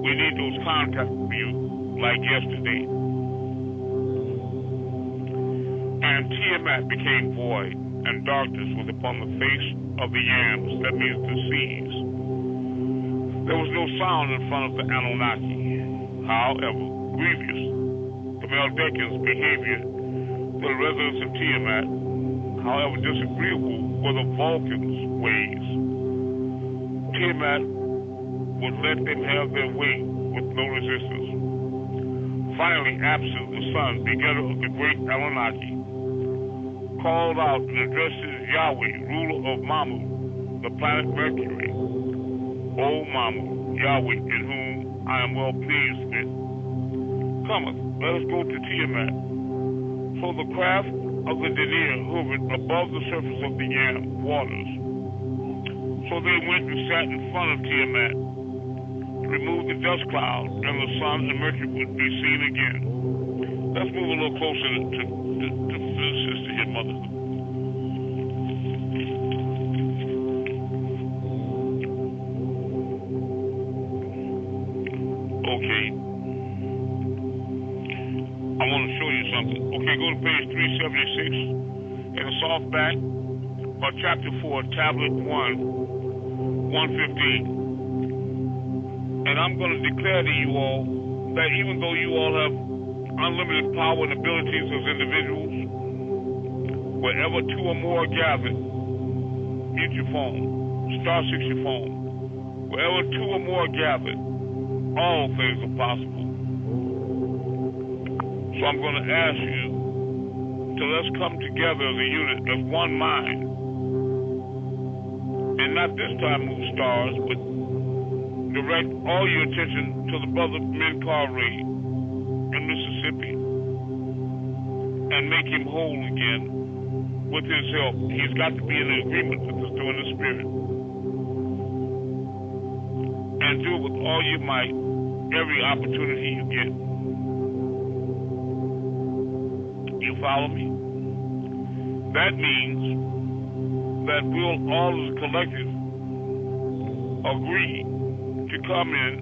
We need those contacts for you like yesterday. And Tiamat became void, and darkness was upon the face of the yams, that means the seas. There was no sound in front of the Anunnaki. However, grievous, the Meldecan's behavior to the residents of Tiamat, however disagreeable were the Vulcans' ways. Tiamat would let them have their way with no resistance. Finally, Apsu, the son, begetter of the great Anunnaki, called out and addressed Yahweh, ruler of Mamu, the planet Mercury. O Mamu, Yahweh, in whom I am well pleased with. Cometh, let us go to Tiamat. So the craft of the Denir hovered above the surface of the Yam waters. So they went and sat in front of Tiamat to remove the dust cloud, and the sun and Mercury would be seen again. Let's move a little closer to the sister here, mother. Okay. I want to show you something. Okay, go to page 376 in the softback, or chapter 4, tablet 1, 115. And I'm going to declare to you all that even though you all have unlimited power and abilities as individuals, wherever two or more are gathered, mute your phone, star 6 your phone. Wherever two or more are gathered, all things are possible. So I'm going to ask you to let's come together as a unit, as one mind. And not this time move stars, but direct all your attention to the brother Amun-Re in Mississippi and make him whole again with his help. He's got to be in agreement with us doing the spirit. And do it with all your might, every opportunity you get. You follow me? That means that we'll all as a collective agree to come in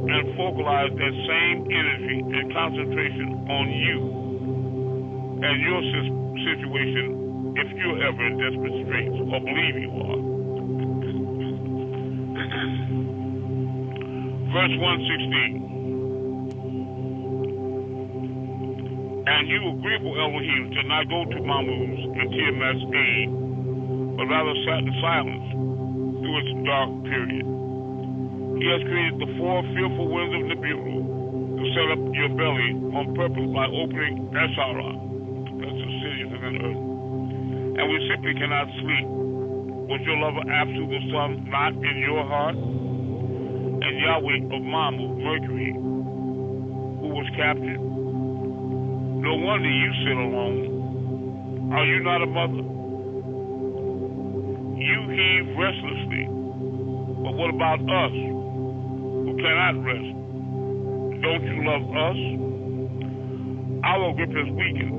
and focalize that same energy and concentration on you and your situation if you're ever in desperate straits or believe you are. Verse 116. And you, agreeable Elohim, did not go to Mammuz and Tiamat's aid, but rather sat in silence through its dark period. He has created the four fearful winds of Nibiru to set up your belly on purpose by opening Esharah, that's the city of the earth. And we simply cannot sleep. Was your lover Apsu the sun not in your heart? And Yahweh of Mamu, Mercury, who was captured? No wonder you sit alone. Are you not a mother? You heave restlessly. But what about us, who cannot rest? Don't you love us? Our grip is weakened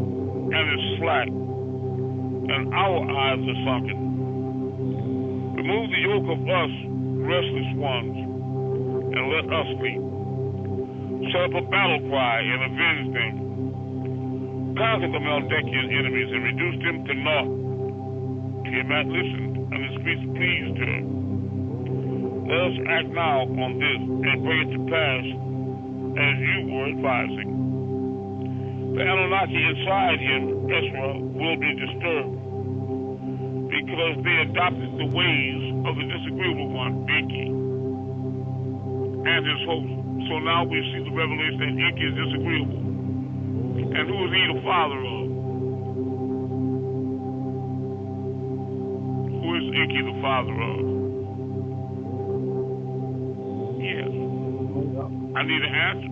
and is slack, and our eyes are sunken. Remove the yoke of us, restless ones, and let us sleep. Set up a battle cry and avenge them. Conquer the Meldekian enemies and reduce them to naught. Tiamat listened, and the speech pleased her. Let us act now on this and bring it to pass as you were advising. The Anunnaki inside him, Ezra, will be disturbed because they adopted the ways of the disagreeable one, Enki, and his host. So now we see the revelation that Enki is disagreeable. And who is he the father of? Who is Enki the father of? Yes. I need an answer.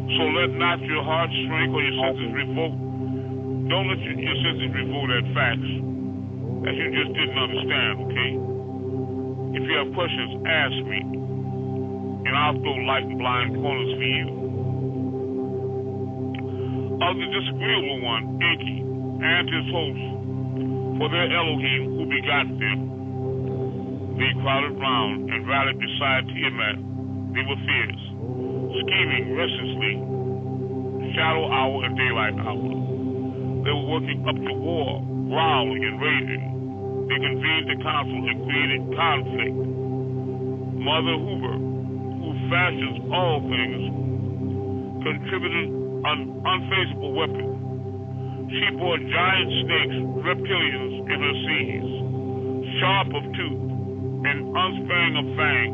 So let not your heart shrink or your senses revolt. Don't let your senses revolt at facts that you just didn't understand, okay? If you have questions, ask me, and I'll throw light and blind corners for you. Of the disagreeable one, Enki, and his host, for their Elohim who begot them, they crowded round and rallied beside Tiamat. They were fierce, scheming restlessly, shadow hour and daylight hour. They were working up to war, growling and raging. They convened the council and created conflict. Mother Huber, who fashions all things, contributed an unfaceable weapon. She bore giant snakes, reptilians in her seas, sharp of tooth and unsparing of fang,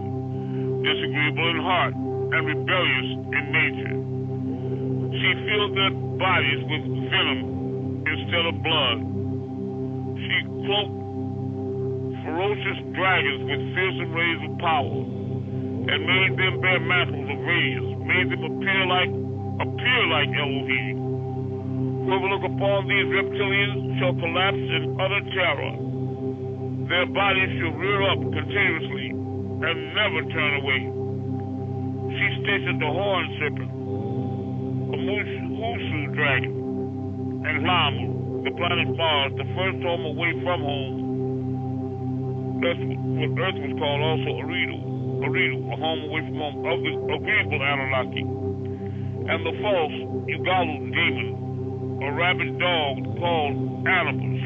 disagreeable in heart and rebellious in nature. She filled their bodies with venom instead of blood. She cloaked ferocious dragons with fearsome rays of power and made them bear mantles of radiance, made them appear like Elohim. Whoever look upon these reptilians shall collapse in utter terror. Their bodies shall rear up continuously and never turn away. She stationed the horned serpent, a Mushu dragon, and Lamu, the planet Mars, the first home away from home. That's what Earth was called also Aridu, a home away from home of the agreeable Anunnaki. And the false Ugalu demon, a rabid dog called Anubis,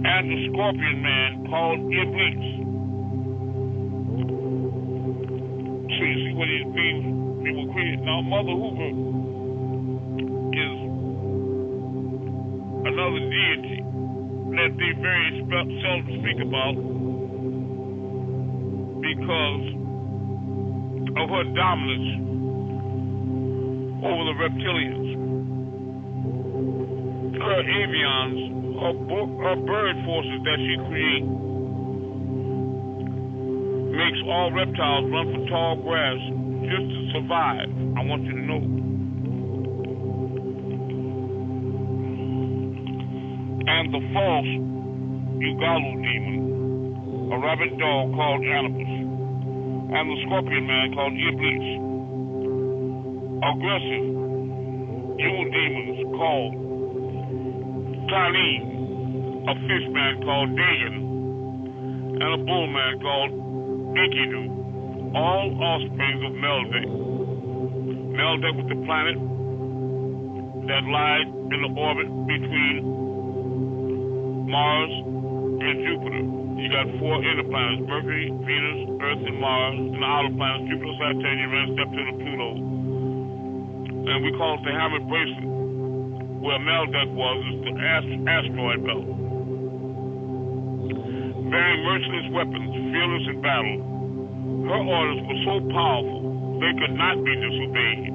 and the scorpion man called Iblis. So you see what these beings they were created. Now Mother Hoover is another deity that they very seldom speak about because of her dominance over the reptilians. Her avians, her bird forces that she creates, makes all reptiles run for tall grass just to survive. I want you to know. And the false Ugalu demon, a rabbit dog called Anubis, and the scorpion man called Iblis, aggressive evil demons called Talim, a fish man called Dagon, and a bull man called Enkidu, all offsprings of Meldick. Meldick was the planet that lied in the orbit between Mars and Jupiter. You got 4 inner planets: Mercury, Venus, Earth, and Mars. And the outer planets: Jupiter, Saturn, Uranus, Neptune, and Pluto. And we call it the Hammer Bracelet. Where Meldick was is the asteroid belt. Bearing merciless weapons, fearless in battle, her orders were so powerful they could not be disobeyed.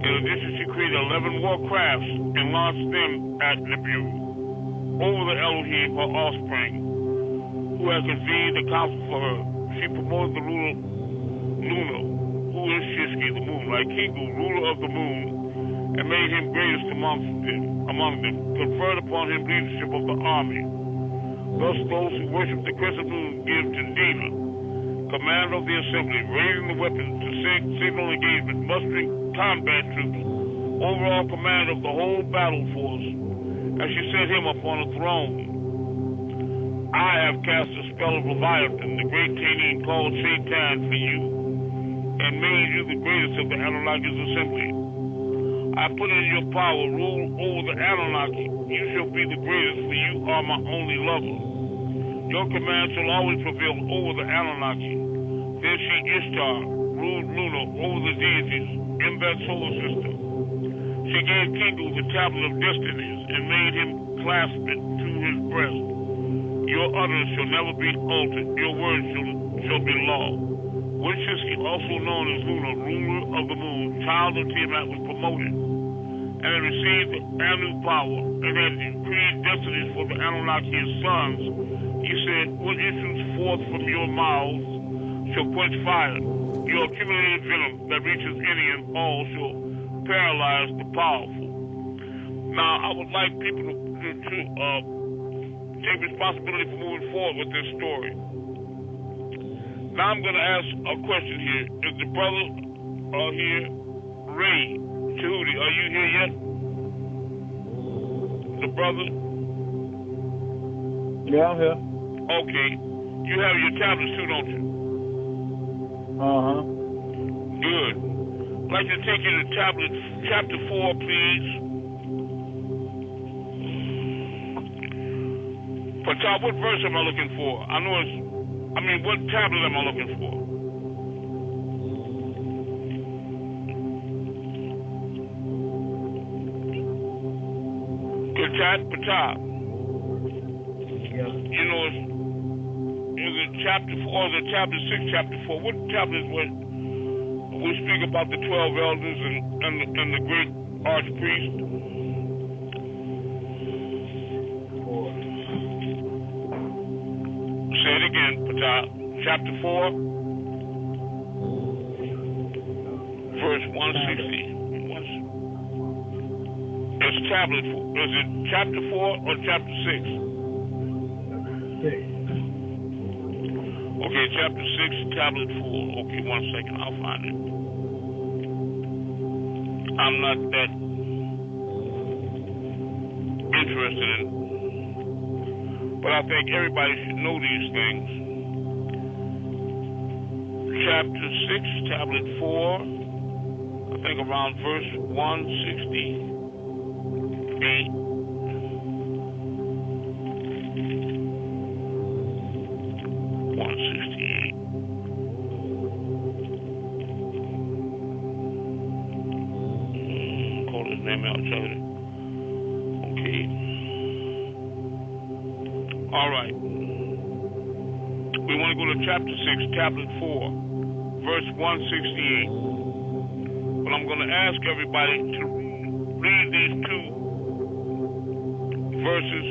In addition, she created 11 war crafts and launched them at Nibiru over the Elohim, her offspring, who had convened a council for her. She promoted the ruler Luna, who is Shishki, the moon, like Kingu, ruler of the moon, and made him greatest among them, conferred upon him leadership of the army. Thus those who worship the crescent moon give to Dina, commander of the assembly, raising the weapons to signal engagement, mustering combat troops, overall commander of the whole battle force, as she set him upon a throne. I have cast a spell of Leviathan, the great Tanine called Shaitan, for you, and made you the greatest of the Anunnakis assembly. I put in your power, rule over the Anunnaki. You shall be the greatest, for you are my only lover. Your command shall always prevail over the Anunnaki. Then she, Ishtar, ruled Luna over the deities in that solar system. She gave Kingu the tablet of destinies and made him clasp it to his breast. Your utterance shall never be altered. Your words shall be law. Winchesky, also known as Luna, ruler of the moon, child of Tiamat, was promoted and had received the Anu power and had decreed destinies for the Anunnaki his sons. He said, what issues forth from your mouths shall quench fire. Your accumulated venom that reaches any and all shall paralyze the powerful. Now, I would like people to take responsibility for moving forward with this story. Now I'm going to ask a question here. Is the brother here, Ray Tahuti, are you here yet? The brother? Yeah, I'm here. Okay. You have your tablets too, don't you? Uh-huh. Good. I'd like to take you to tablet chapter 4, please. Patah, what verse am I looking for? What tablet am I looking for? Patah. Yeah. You know, is it chapter 4 or is it chapter 6, chapter 4? What tablet is what? We speak about the 12 elders and the great archpriest. Say it again, Patah. Chapter 4, verse 160. It's tablet 4. Is it chapter 4 or chapter 6? 6. Okay, chapter 6, tablet 4. Okay, 1 second. I'll find it. I'm not that interested in it. But I think everybody should know these things. Chapter 6, tablet 4, I think around verse 168. 168. Call his name out, Charlie. Okay. All right. We want to go to chapter 6, tablet 4, verse 168. But I'm going to ask everybody to read these two verses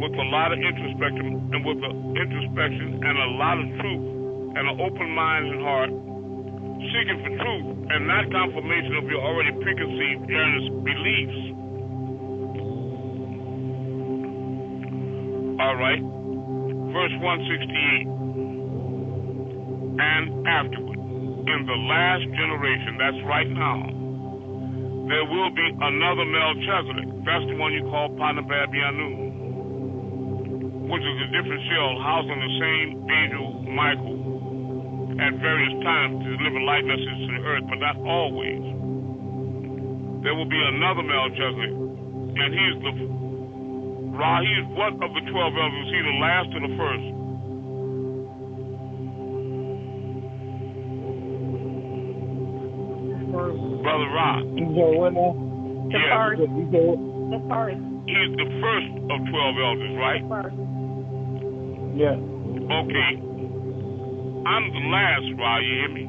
with a lot of introspection and a lot of truth and an open mind and heart, seeking for truth and not confirmation of your already preconceived erroneous beliefs. All right. Verse 168. And afterward, in the last generation, that's right now, there will be another Melchizedek. That's the one you call Panabab Yanun, which is a different shell housing the same angel Michael, at various times to deliver light messages to the earth, but not always. There will be another Melchizedek, and he is what of the 12 elders? Is he the last or the first? Brother Ra. You said what now? The Yes. first. You said what? The first. He is the first of 12 elders, right? The first. Yeah. Okay. I'm the last, Ra, you hear me?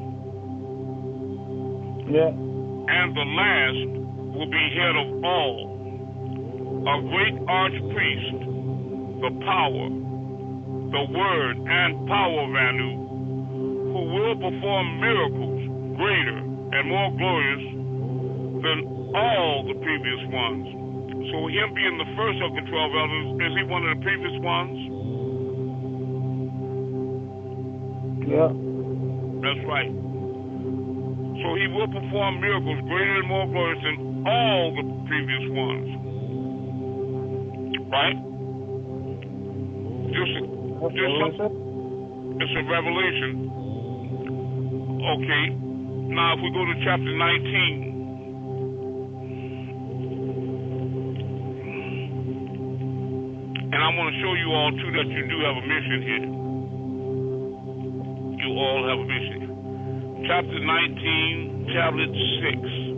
Yeah. And the last will be head of all. A great archpriest, the power, the word and power of Anu, who will perform miracles greater and more glorious than all the previous ones. So him being the first of the 12 elders, is he one of the previous ones? Yeah. That's right. So he will perform miracles greater and more glorious than all the previous ones. Right? It's a revelation. Okay. Now if we go to chapter 19. And I want to show you all too that you do have a mission here. You all have a mission. Chapter 19, tablet 6.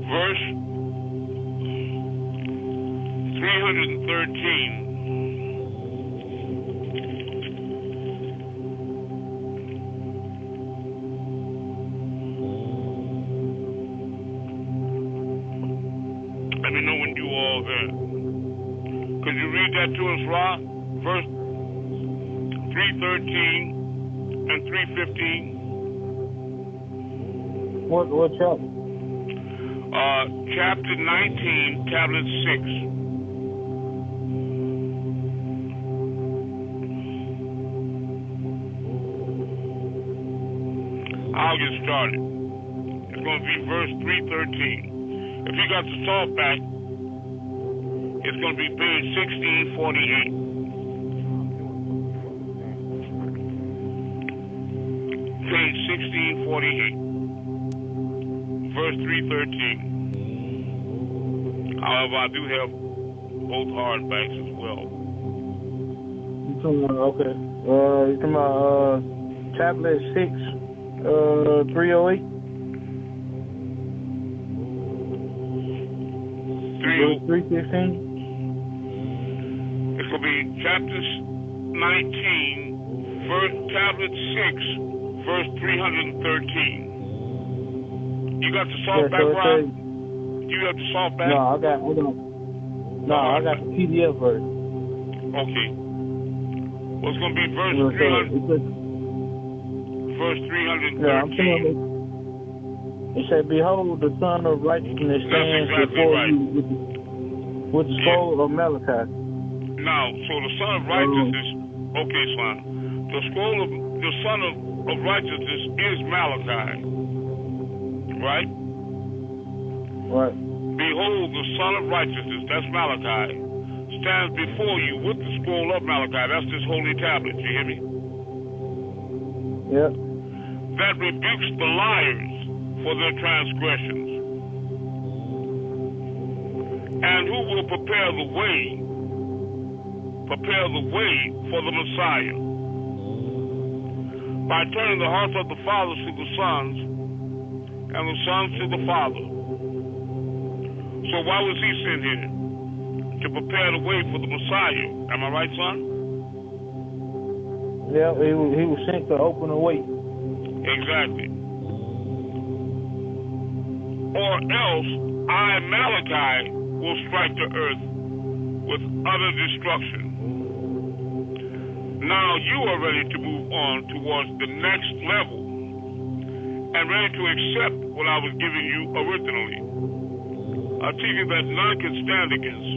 Verse 313. Let me know when you all there. Could you read that to us, Ra? Verse 313 and 315. What chapter? Chapter 19, tablet 6. I'll get started. It's going to be verse 313. If you got the salt back, it's going to be page 1648. Page 1648. Verse 313. However, I do have both hardbacks as well. Okay. You talking about tablet 6, 308? 315? It's going to be chapter 19, tablet 6, verse 313. You got the salt back, Rob? You got the salt back? No, I got the PDF version. Okay. Well, it's going to be verse 313. Yeah, I'm saying it said, "Behold, the Son of Righteousness stands before you with the scroll of Malachi." Now, so the Son of Righteousness, okay, son. The scroll of the Son of Righteousness is Malachi. Right? Right. Behold, the Son of Righteousness, that's Malachi, stands before you with the scroll of Malachi. That's this holy tablet. You hear me? Yep. That rebukes the liars for their transgressions. And who will prepare the way for the Messiah? By turning the hearts of the fathers to the sons, and the sons to the Father. So why was he sent here? To prepare the way for the Messiah. Am I right, son? Yeah, he was sent to open the way. Exactly. Or else I, Malachi, will strike the earth with utter destruction. Now you are ready to move on towards the next level and ready to accept what I was giving you originally. I teach you that none can stand against.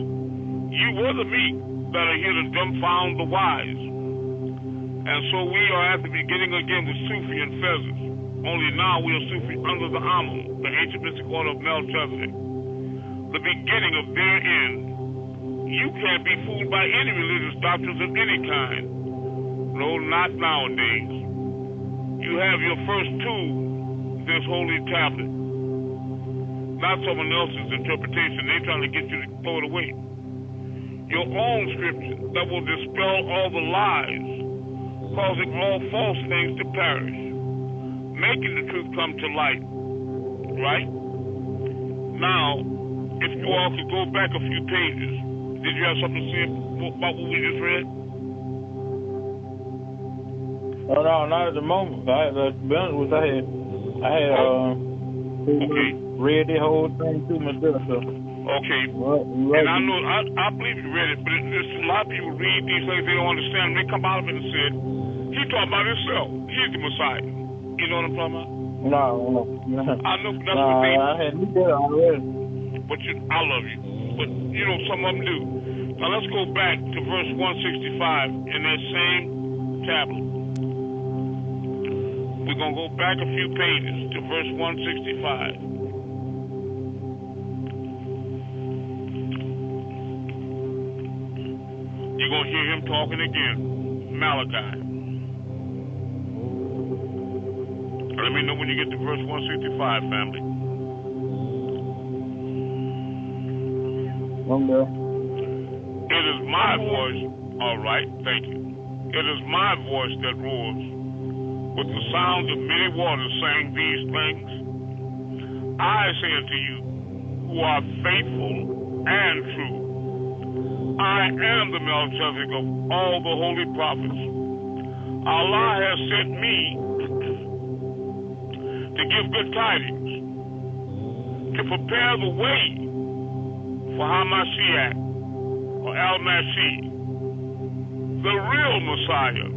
You were the meek that are here to dumbfound the wise. And so we are at the beginning again with Sufi and feathers. Only now we are Sufi under the Amun, the ancient mystic order of Melchizedek. The beginning of their end. You can't be fooled by any religious doctrines of any kind. No, not nowadays. You have your first tool, this holy tablet. Not someone else's interpretation. They're trying to get you to throw it away. Your own scripture that will dispel all the lies, causing all false things to perish, making the truth come to light. Right? Now, if you all could go back a few pages, did you have something to say about what we just read? Oh, no, not at the moment. I had read the whole thing to myself. So. Okay. Right. And I know, I believe you read it, but there's a lot of people read these things, they don't understand. They come out of it and said, he talking about himself. He's the Messiah. You know what I'm talking about? No. I know, that's what they... I had knew that already. But I love you. But, you know, some of them do. Now, let's go back to verse 165 in that same tablet. We're going to go back a few pages to verse 165. You're going to hear him talking again. Malachi. Let me know when you get to verse 165, family. It is my voice, all right, thank you. It is my voice that roars with the sound of many waters saying these things. I say unto you, who are faithful and true, I am the Melchizedek of all the holy prophets. Allah has sent me to give good tidings, to prepare the way for Hamashiach, or Al-Masih, the real Messiah,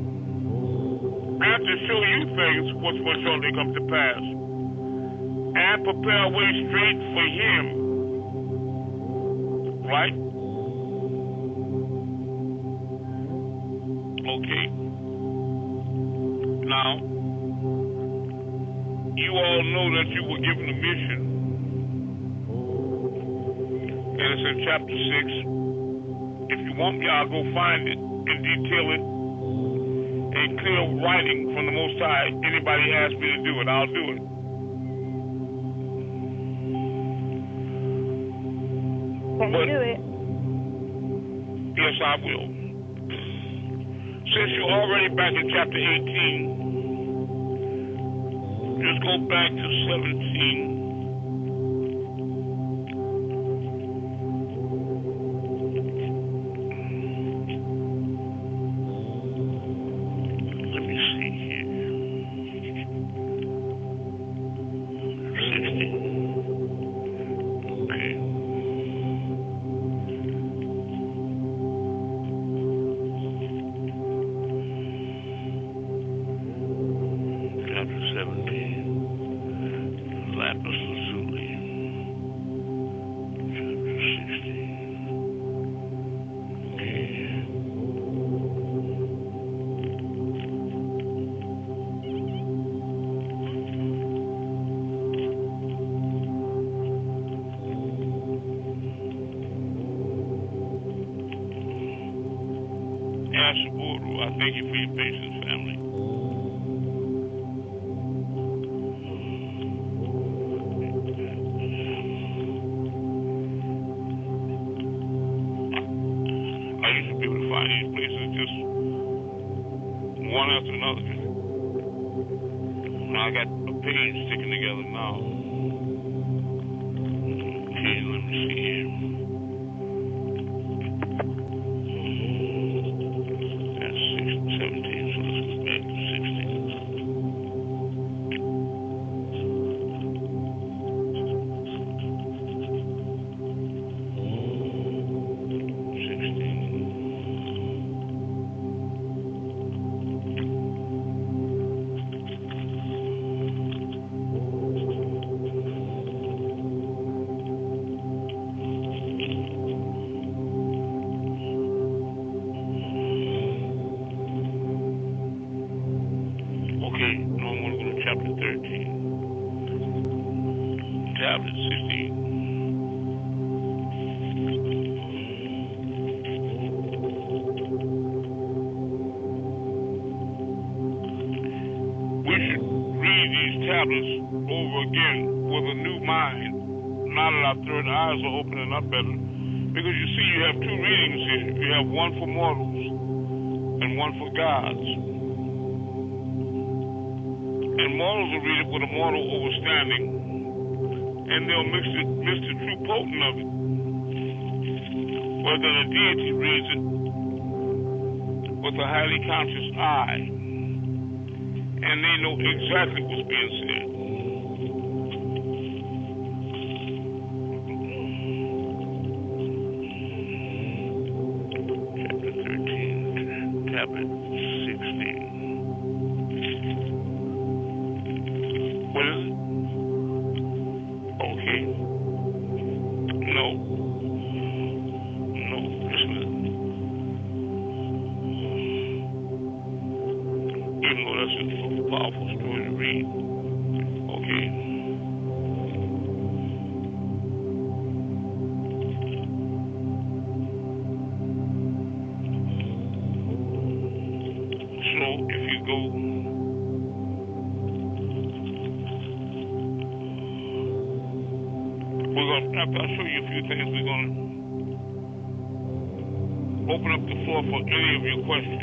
and to show you things which will shortly come to pass, and prepare a way straight for him. Right? Okay. Now, you all know that you were given a mission, and it's in chapter 6. If you want me, I'll go find it and detail it in clear writing from the Most High. Anybody asks me to do it, I'll do it. Can you do it? Yes, I will. Since you're already back in chapter 18, just go back to 17. I thank you for your patience, family. I used to be able to find these places just one after another. Now I got a page sticking together now. Okay, let me see here. chapter 13, tablet 16. We should read these tablets over again with a new mind, now that our third eyes are opening up better. Because you see, you have two readings here. You have one for mortals and one for gods. And mortals will read it with a mortal overstanding, and they'll miss the true potent of it. Whereas then a deity reads it with a highly conscious eye, and they know exactly what's being said. Chapter 13, tablet 16. What is it? Okay. No. Even though that's a powerful story to read. Okay. So if you go after I show you a few things, we're going to open up the floor for any of your questions.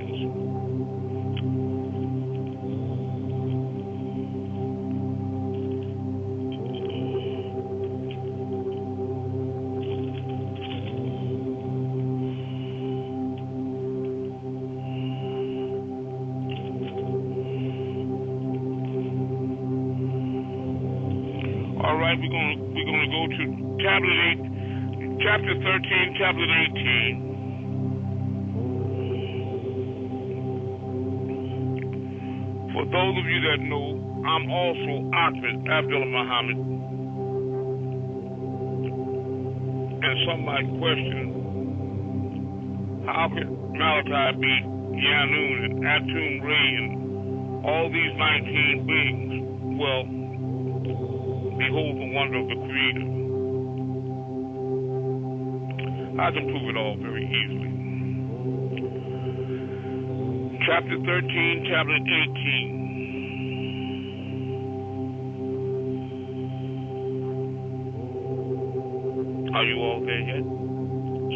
All right, we're going to go to tablet 8, chapter 13, tablet 18. For those of you that know, I'm also Ahmed Abdullah Muhammad. And some might question, how could Malachi be Yanun and Amun-Re and all these 19 beings? Well, behold the wonder of the Creator. I can prove it all very easily. Chapter 13, tablet 18. Are you all there yet?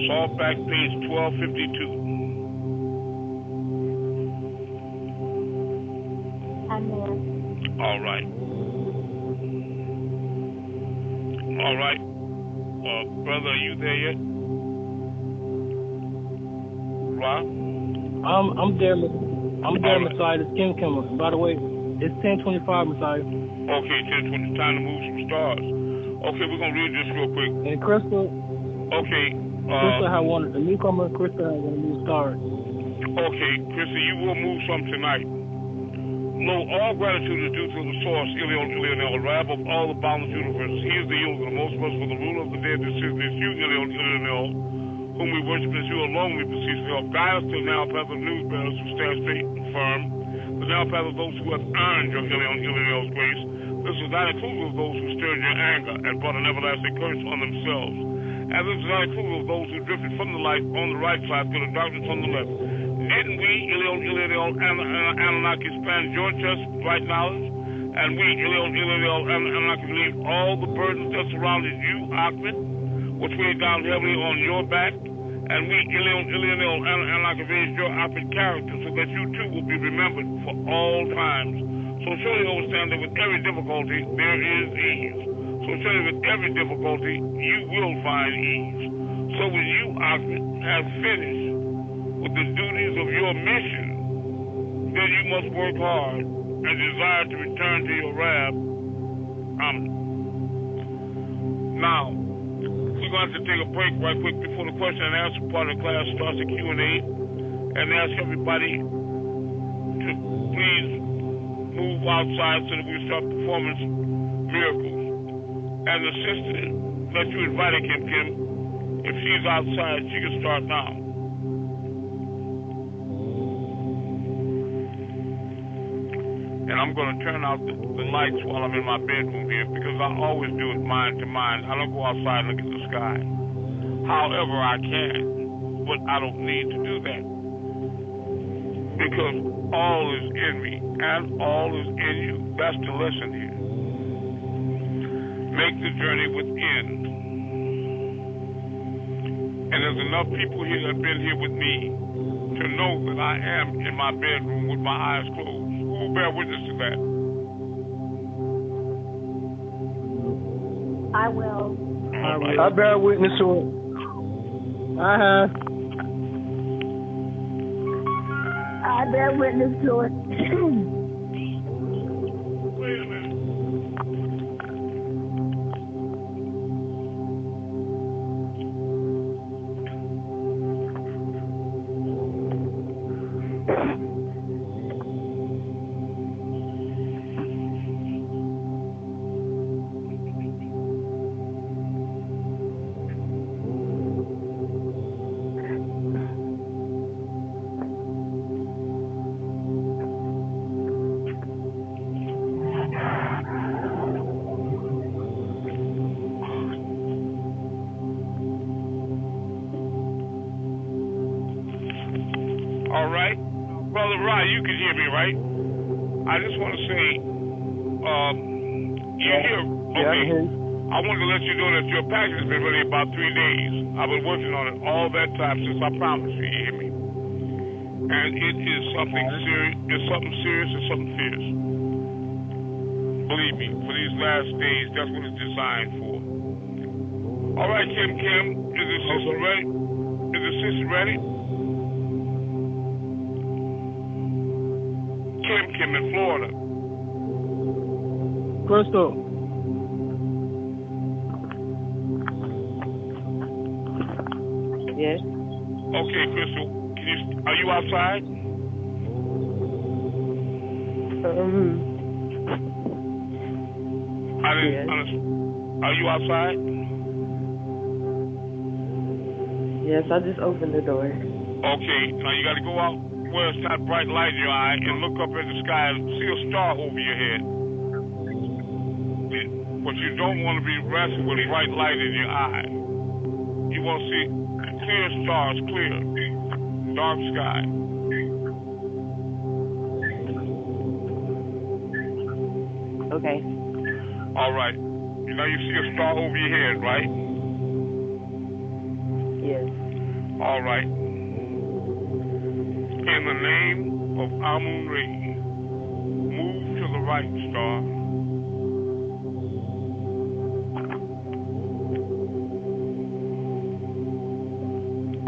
Salt back page 1252. I'm there. All right. All right. Brother, are you there yet? Rob? I'm there, Messiah. It's Kim. By the way, it's 10:25, Messiah. Okay, 10:20. Time to move some stars. Okay, we're gonna read this real quick. And Crystal. Okay. Crystal had one. The newcomer, Crystal had one new stars. Okay, Crystal, you will move some tonight. Lo, all gratitude is due to the source, Ilion, Rab of all the boundless universe. He is the universe, the most merciful, the ruler of the dead. This is you, Ilion, whom we worship as you alone we beseech to help. Guide us to the now path of news bearers who stand straight and firm. The now path of those who have earned your Ilion's grace. This is not inclusive of those who stirred your anger and brought an everlasting curse on themselves. And this is not inclusive of those who drifted from the light on the right side to the darkness on the left. Didn't we, Ilion, Anunnaki, expand your chest, right knowledge? And we, Ilion, Anunnaki, leave all the burdens that surrounded you, Ahmed, which weighed down heavily on your back? And we, Ilion, Anunnaki, raised your Ahmed character so that you too will be remembered for all times. So surely understand that with every difficulty, there is ease. So surely with every difficulty, you will find ease. So when you, Ahmed, have finished with the duties of your mission, then you must work hard and desire to return to your Rab. Now, we're going to have to take a break right quick before the question and answer part of the class starts the Q&A, and ask everybody to please move outside so that we start performance miracles. And the sister that you invited, Kim, if she's outside, she can start now. And I'm going to turn out the lights while I'm in my bedroom here because I always do it mind to mind. I don't go outside and look at the sky. However, I can, but I don't need to do that because all is in me and all is in you. That's the lesson here. Make the journey within. And there's enough people here that have been here with me to know that I am in my bedroom with my eyes closed. Who will bear witness to that? I will. I bear witness to it. I have. I bear witness to it. Wait a minute. All right. Brother Rod, you can hear me, right? I just want to say, you're here. Okay. I wanted to let you know that your package has been ready about 3 days. I've been working on it all that time since I promised you. You hear me? And it is something serious. It's something serious and something fierce. Believe me, for these last days, that's what it's designed for. All right, Kim, is the sister ready? Is the sister ready? Kim in Florida. Crystal. Yes. Okay, Crystal. Are you outside? I didn't understand. Are you outside? Yes, I just opened the door. Okay, now you got to go out where it's not bright light in your eye and look up in the sky and see a star over your head. But you don't want to be wrestling with bright light in your eye. You want to see clear stars, clear, dark sky. Okay. All right. Now you see a star over your head, right? Yes. All right. In the name of Amun-Re, move to the right, star.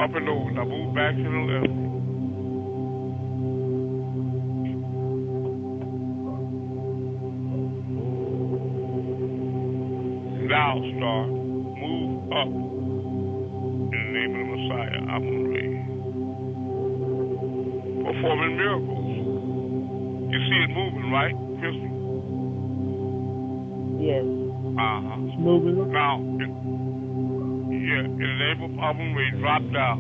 Up and over. Now move back to the left. Now, star, move up. In the name of the Messiah, Amun-Re. Performing miracles. You see it moving, right, Crystal? Yes. It's moving. Now, in the name of Amun-Re, drop down.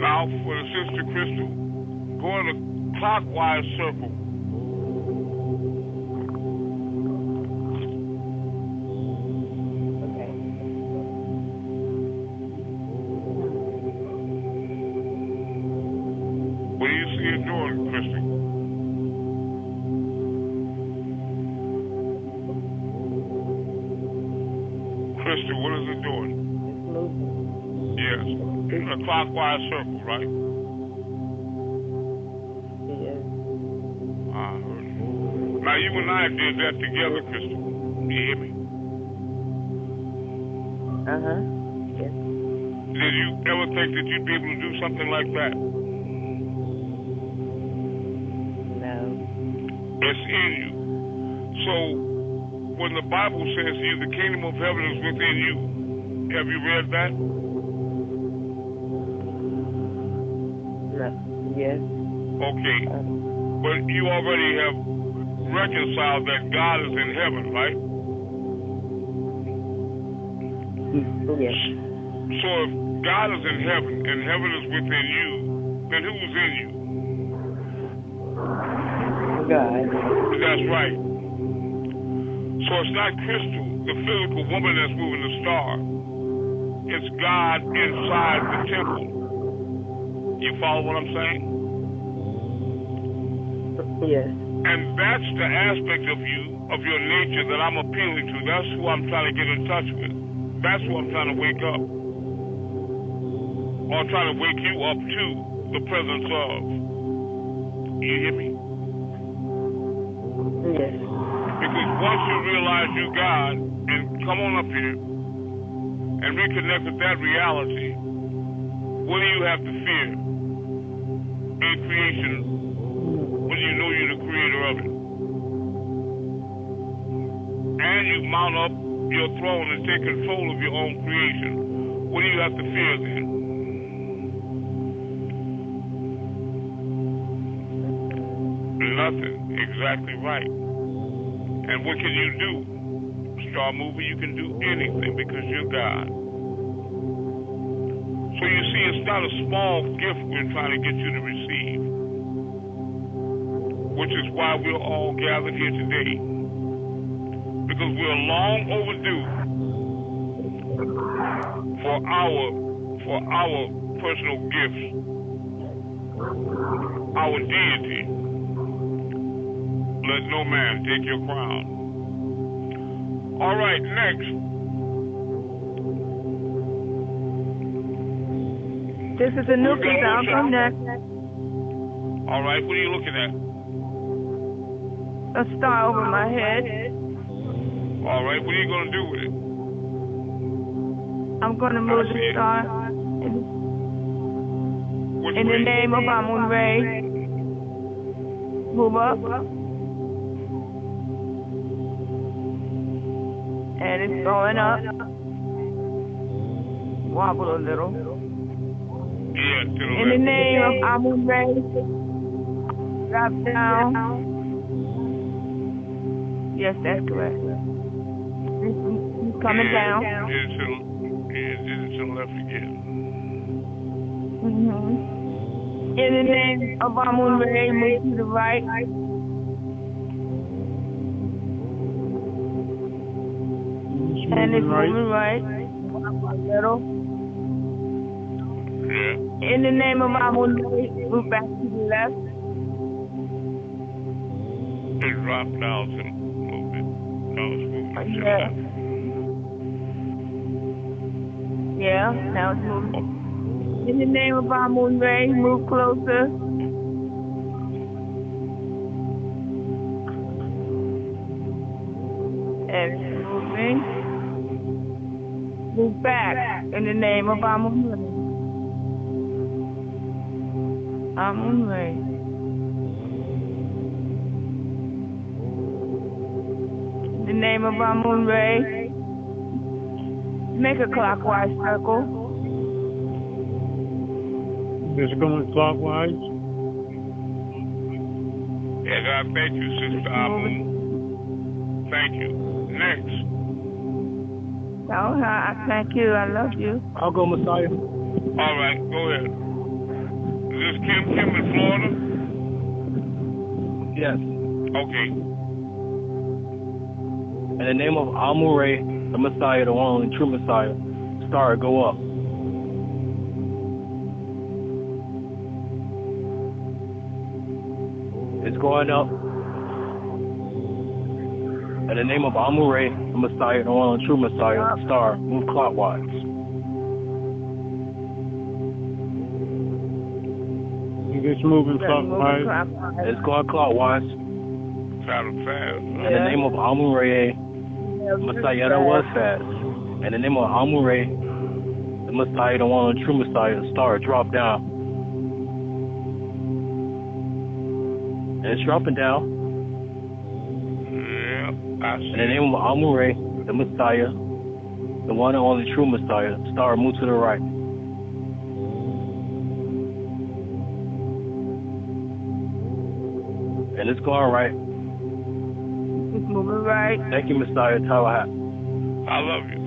Now, for the sister Crystal, go in a clockwise circle. What do you see it doing, Crystal? Crystal, what is it doing? It's moving. Yes. In a clockwise circle, right? Yes. I heard you. Now, you and I did that together, Crystal. You hear me? Uh-huh. Yes. Did you ever think that you'd be able to do something like that? No. It's in you. So, when the Bible says to you, the kingdom of heaven is within you, have you read that? No. Yes. Okay. But you already have reconciled that God is in heaven, right? Yes. So if God is in heaven and heaven is within you, then who is in you? God. That's right. So it's not Crystal, the physical woman that's moving the star. It's God inside the temple. You follow what I'm saying? Yes. And that's the aspect of you, of your nature that I'm appealing to. That's who I'm trying to get in touch with. That's who I'm trying to wake up. Or trying to wake you up to the presence of. You hear me? Yes. Because once you realize you God and come on up here and reconnect with that reality, what do you have to fear in creation when you know you're the creator of it? And you mount up your throne and take control of your own creation. What do you have to fear then? Nothing. Exactly right. And what can you do? Star mover, you can do anything because you're God. So you see, it's not a small gift we're trying to get you to receive, which is why we're all gathered here today. Because we're long overdue for our personal gifts, our deity. Let no man take your crown. All right, next. This is Anuki. I'll go next. All right, what are you looking at? A star over my head. All right, what are you going to do with it? I'm going to move the star in the name of Amun-Re. Move up. And it's going up. Wobble a little. Yeah, to the In the name of Amun-Re. Drop down. Yes, that's correct. It's coming down. It's to the left again. In the name of Amun-Re, move to the right. And it's moving right. A little. Yeah. In the name of Amun-Re, move back to the left. It dropped down to a little bit. Now it's moving to the Yeah. left. Yeah, now it's moving. In the name of Amun-Re, move closer. And it's moving. Move back in the name of Amun-Re. Amun-Re. In the name of Amun-Re, make a clockwise circle. It's going clockwise. Yeah, God, thank you, Sister Amun. Thank you. Next. Oh, I thank you. I love you. I'll go Messiah. All right, go ahead. Is this Kim in Florida? Yes. Okay. In the name of Amun-Re, the Messiah, the one and true Messiah, star, go up. It's going up. In the name of Amun-Re, the Messiah, the one and true Messiah, star, move clockwise. It's moving clockwise. It's going clockwise. Kind of fast. In the name of Amun-Re, the Messiah, that was fast. In the name of Amun-Re, the Messiah, the one and true Messiah, star, drop down. And it's dropping down. Yeah, I see. In the name of Amun-Re, the Messiah, the one and only true Messiah, star, move to the right. And it's going right. It's moving right. Thank you, Messiah. Tawahat. I love you.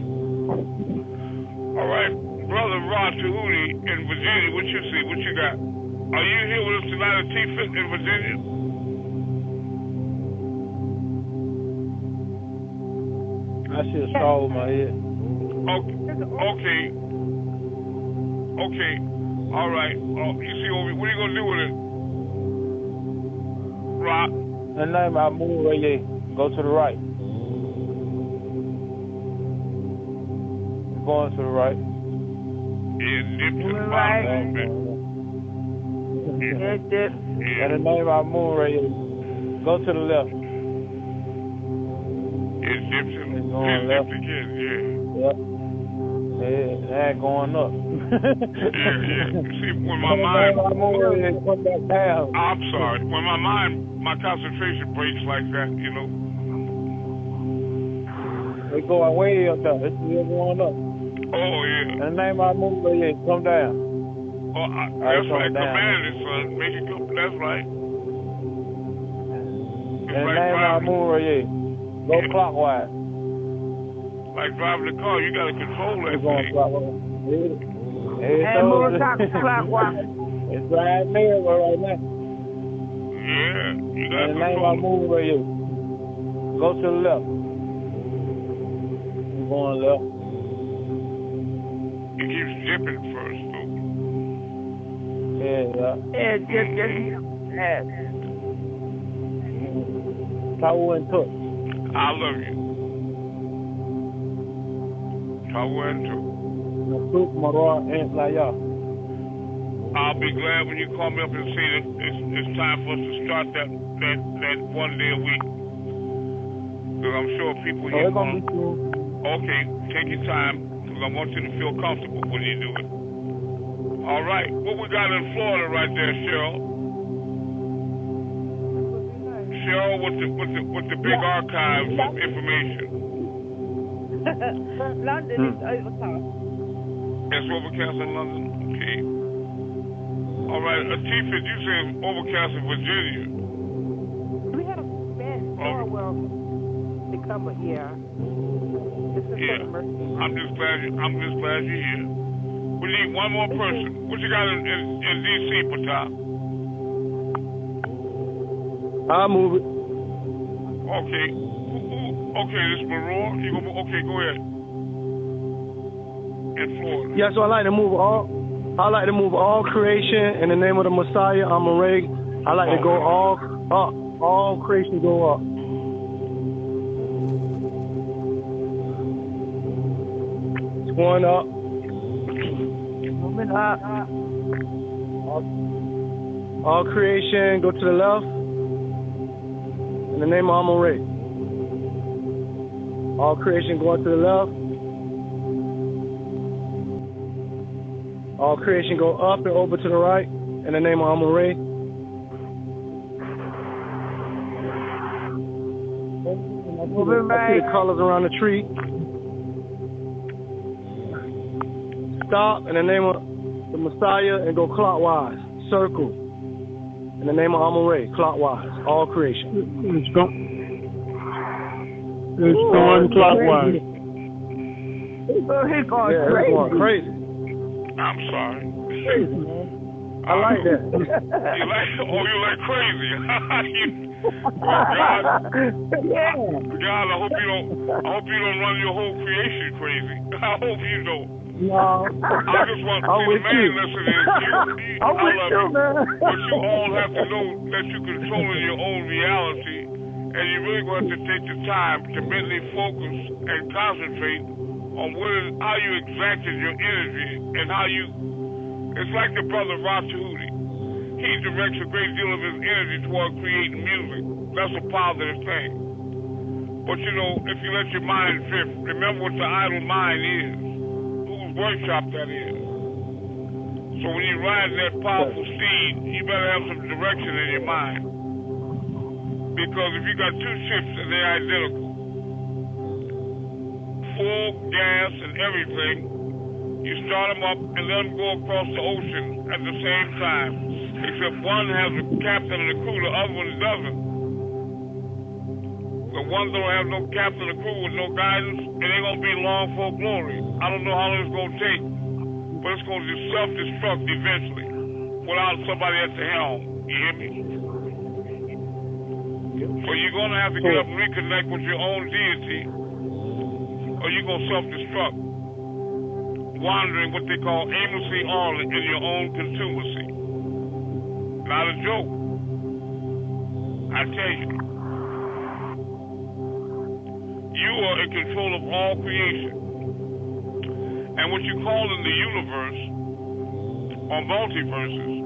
All right. Brother Rod Tahuti in Virginia. What you see? What you got? Are you here with us tonight at T-Fit in Virginia? I should have swallowed my head. Okay. All right. You see, what are you going to do with it? Rod? The name Amun-Re. Go to the right. Going to the right. Yeah, dip to the Right. bottom a little bit. Yeah, dip. Yeah. And the name Amun-Re. Go to the left. It dips It's and going dips left. again, yeah. Yep. Yeah, that going up. Yeah. See, when my The mind... name Amun-Re come back down. I'm sorry. When my concentration breaks like that, you know. They going way up there. It's still going up. Oh, yeah. And the name Amun-Re come down. Oh, that's right. Command it, son. Make it go. That's right. And the name Amun-Re. Go clockwise. Like driving the car, you got to control that It's going thing. clockwise. And move clockwise. It's right there right now. Yeah, you got to And the name control it. Amun-Re. Go to the left. You're going left. It keeps dipping first, though. Yeah. Yeah, dip. Yeah. Tawu and Took. I love you. Tawento. Took Marwa and Laya. I'll be glad when you call me up and say that it's time for us to start that 1 day a week. Because I'm sure people here want... Okay, take your time, because I want you to feel comfortable when you do it. All right, what we got in Florida right there, Cheryl? Cheryl with the big archives of information. London is overcast. It's overcast in London? Okay. All right, Atifa, you say overcast in Virginia. We had a bad storm become a year. Yeah. I'm just glad you're here. We need one more person. What you got in D.C., Patah? I'll move it. Okay. Okay, this Maror. Okay, go ahead. In Florida. Yeah, so I like to move all creation in the name of the Messiah, Amun-Re. I like to go all creation go up. It's going up. Moving up. All creation go to the left. In the name of Amun-Re. All creation going to the left. All creation go up and over to the right. In the name of Amun-Re. Moving I see right. the colors around the tree. Stop in the name of the Messiah and go clockwise. Circle. In the name of Amun-Re, clockwise. All creation. It's going clockwise. He's going Yeah, crazy. it's going crazy. I'm sorry. I like that. You like crazy. Yeah. God, I hope you don't run your whole creation crazy. I hope you don't. No. I just want to see the main lesson is I love you. But you all have to know that you're controlling your own reality, and you really going to take the time to mentally focus and concentrate on how you exacted your energy and how you. It's like the brother Rod Tahuti. He directs a great deal of his energy toward creating music. That's a positive thing. But you know, if you let your mind drift, remember what the idle mind is. Whose workshop that is. So when you ride that powerful steed, you better have some direction in your mind. Because if you got two ships and they're identical, full gas and everything, you start them up and let them go across the ocean at the same time. Except one has a captain and a crew, the other one doesn't. The one don't have no captain and crew with no guidance, and they're going to be long for glory. I don't know how long it's going to take. but it's going to self-destruct eventually without somebody at the helm. You hear me? So you're going to have to get up and reconnect with your own deity, or you're going to self-destruct, wandering what they call aimlessly all in your own contumacy. Not a joke. I tell you. You are in control of all creation. And what you call in the universe, or multiverses,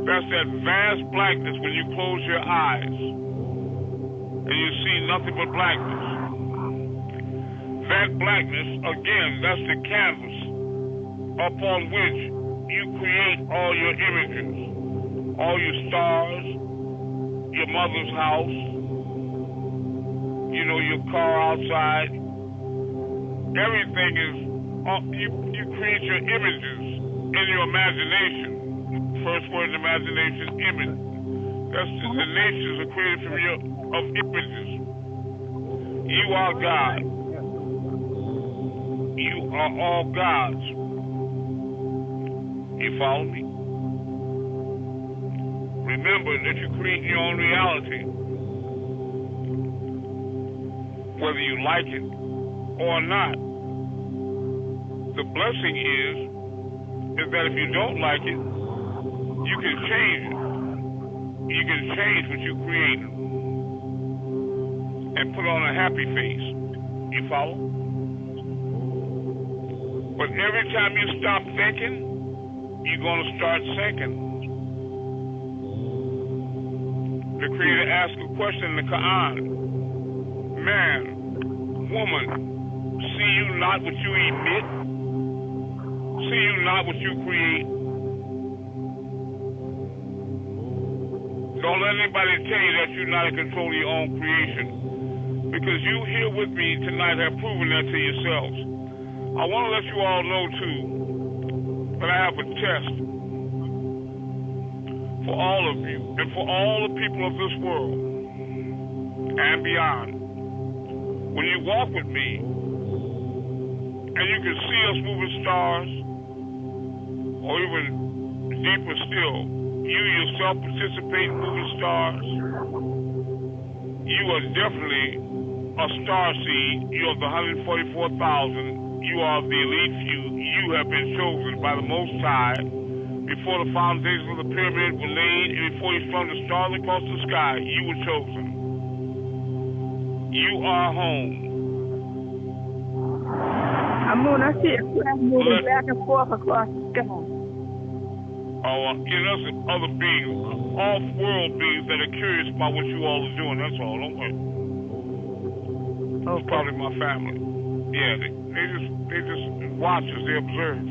that's that vast blackness when you close your eyes and you see nothing but blackness. That blackness, again, that's the canvas upon which you create all your images, all your stars, your mother's house, you know, your car outside. Everything is, you create your images in your imagination. First word in imagination, image. That's the nations are created from of images. You are God. You are all gods. You follow me? Remember that you create your own reality. Whether you like it or not. The blessing is that if you don't like it, you can change it. You can change what you created and put on a happy face. You follow? But every time you stop thinking, you're going to start sinking. The Creator asked a question in the Quran. Man, woman, see you not what you emit? See you not what you create? Don't let anybody tell you that you're not in control of your own creation. Because you here with me tonight have proven that to yourselves. I want to let you all know, too, that I have a test for all of you and for all the people of this world and beyond. When you walk with me and you can see us moving stars, or even deeper still, you yourself participate in moving stars, you are definitely a star seed. You are the 144,000. You are the elite few. You have been chosen by the Most High before the foundations of the pyramid were laid and before He flung the stars across the sky. You were chosen. You are home. Amun, I see a craft moving back and forth across the sky. There's other beings, off-world beings that are curious about what you all are doing. That's all. Don't worry. It's part of my family. Yeah, they just watch as they observe.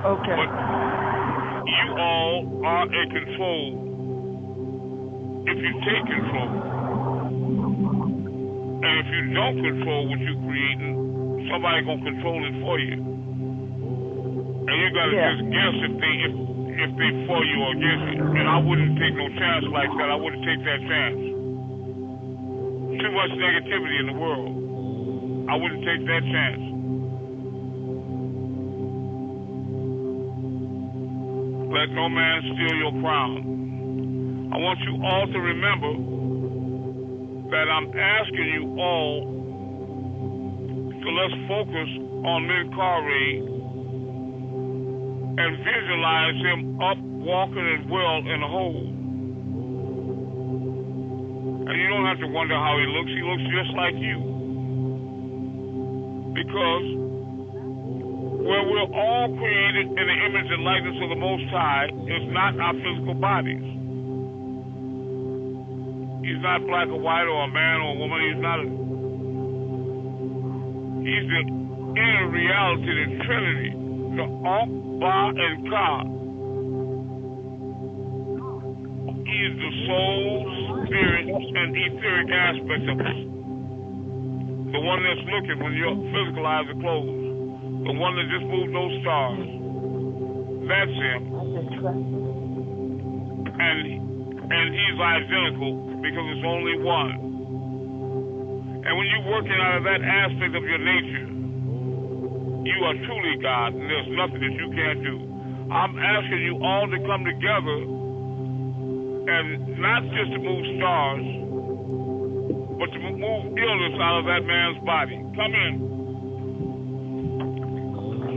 Okay. But you all are in control if you take control. And if you don't control what you're creating, somebody gonna control it for you. And you gotta just guess if they for you or against you. And I wouldn't take no chance like that. I wouldn't take that chance. Too much negativity in the world. I wouldn't take that chance. Let no man steal your crown. I want you all to remember that I'm asking you all to let's focus on Amun-Re and visualize him up, walking and well and whole. And you don't have to wonder how he looks. He looks just like you. Because where we're all created in the image and likeness of the Most High is not our physical bodies. He's not black or white or a man or a woman. He's the inner reality, the Trinity, the Ankh, Ba, and Ka. He is the soul, spirit, and etheric aspect of us. The one that's looking when your physical eyes are closed. The one that just moved those stars. That's him. And he's identical because it's only one. And when you're working out of that aspect of your nature, You are truly God, and there's nothing that you can't do. I'm asking you all to come together, and not just to move stars, but to move illness out of that man's body. Come in.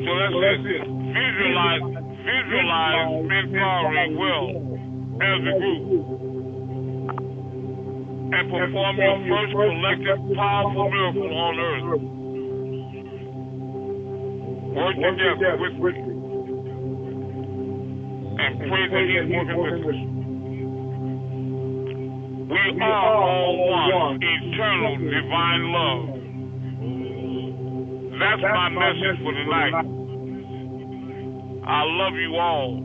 So that's it. Visualize AMUN-RAYAY well as a group, and perform your first collective powerful miracle on earth. Work together with me, and pray that He's working with us. We are all one, eternal, divine love. That's my message for tonight. I love you all.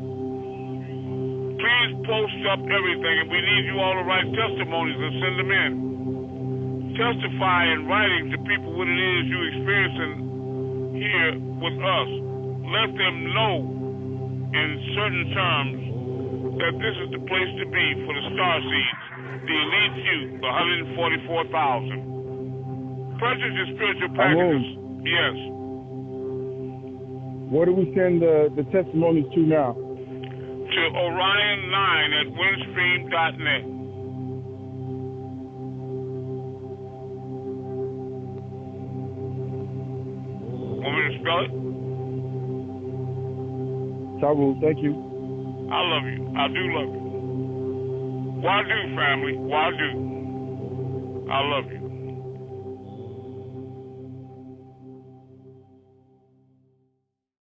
Please post up everything, and we need you all to write testimonies and send them in. Testify in writing to people what it is you're experiencing here with us. Let them know in certain terms that this is the place to be for the star seeds, the elite few, the 144,000. Purchase your spiritual packages. Yes. Where do we send the testimonies to now? To Orion9@windstream.net. Want me to spell it? Saru, thank you. I love you. I do love you. Why do, family? Why do? I love you.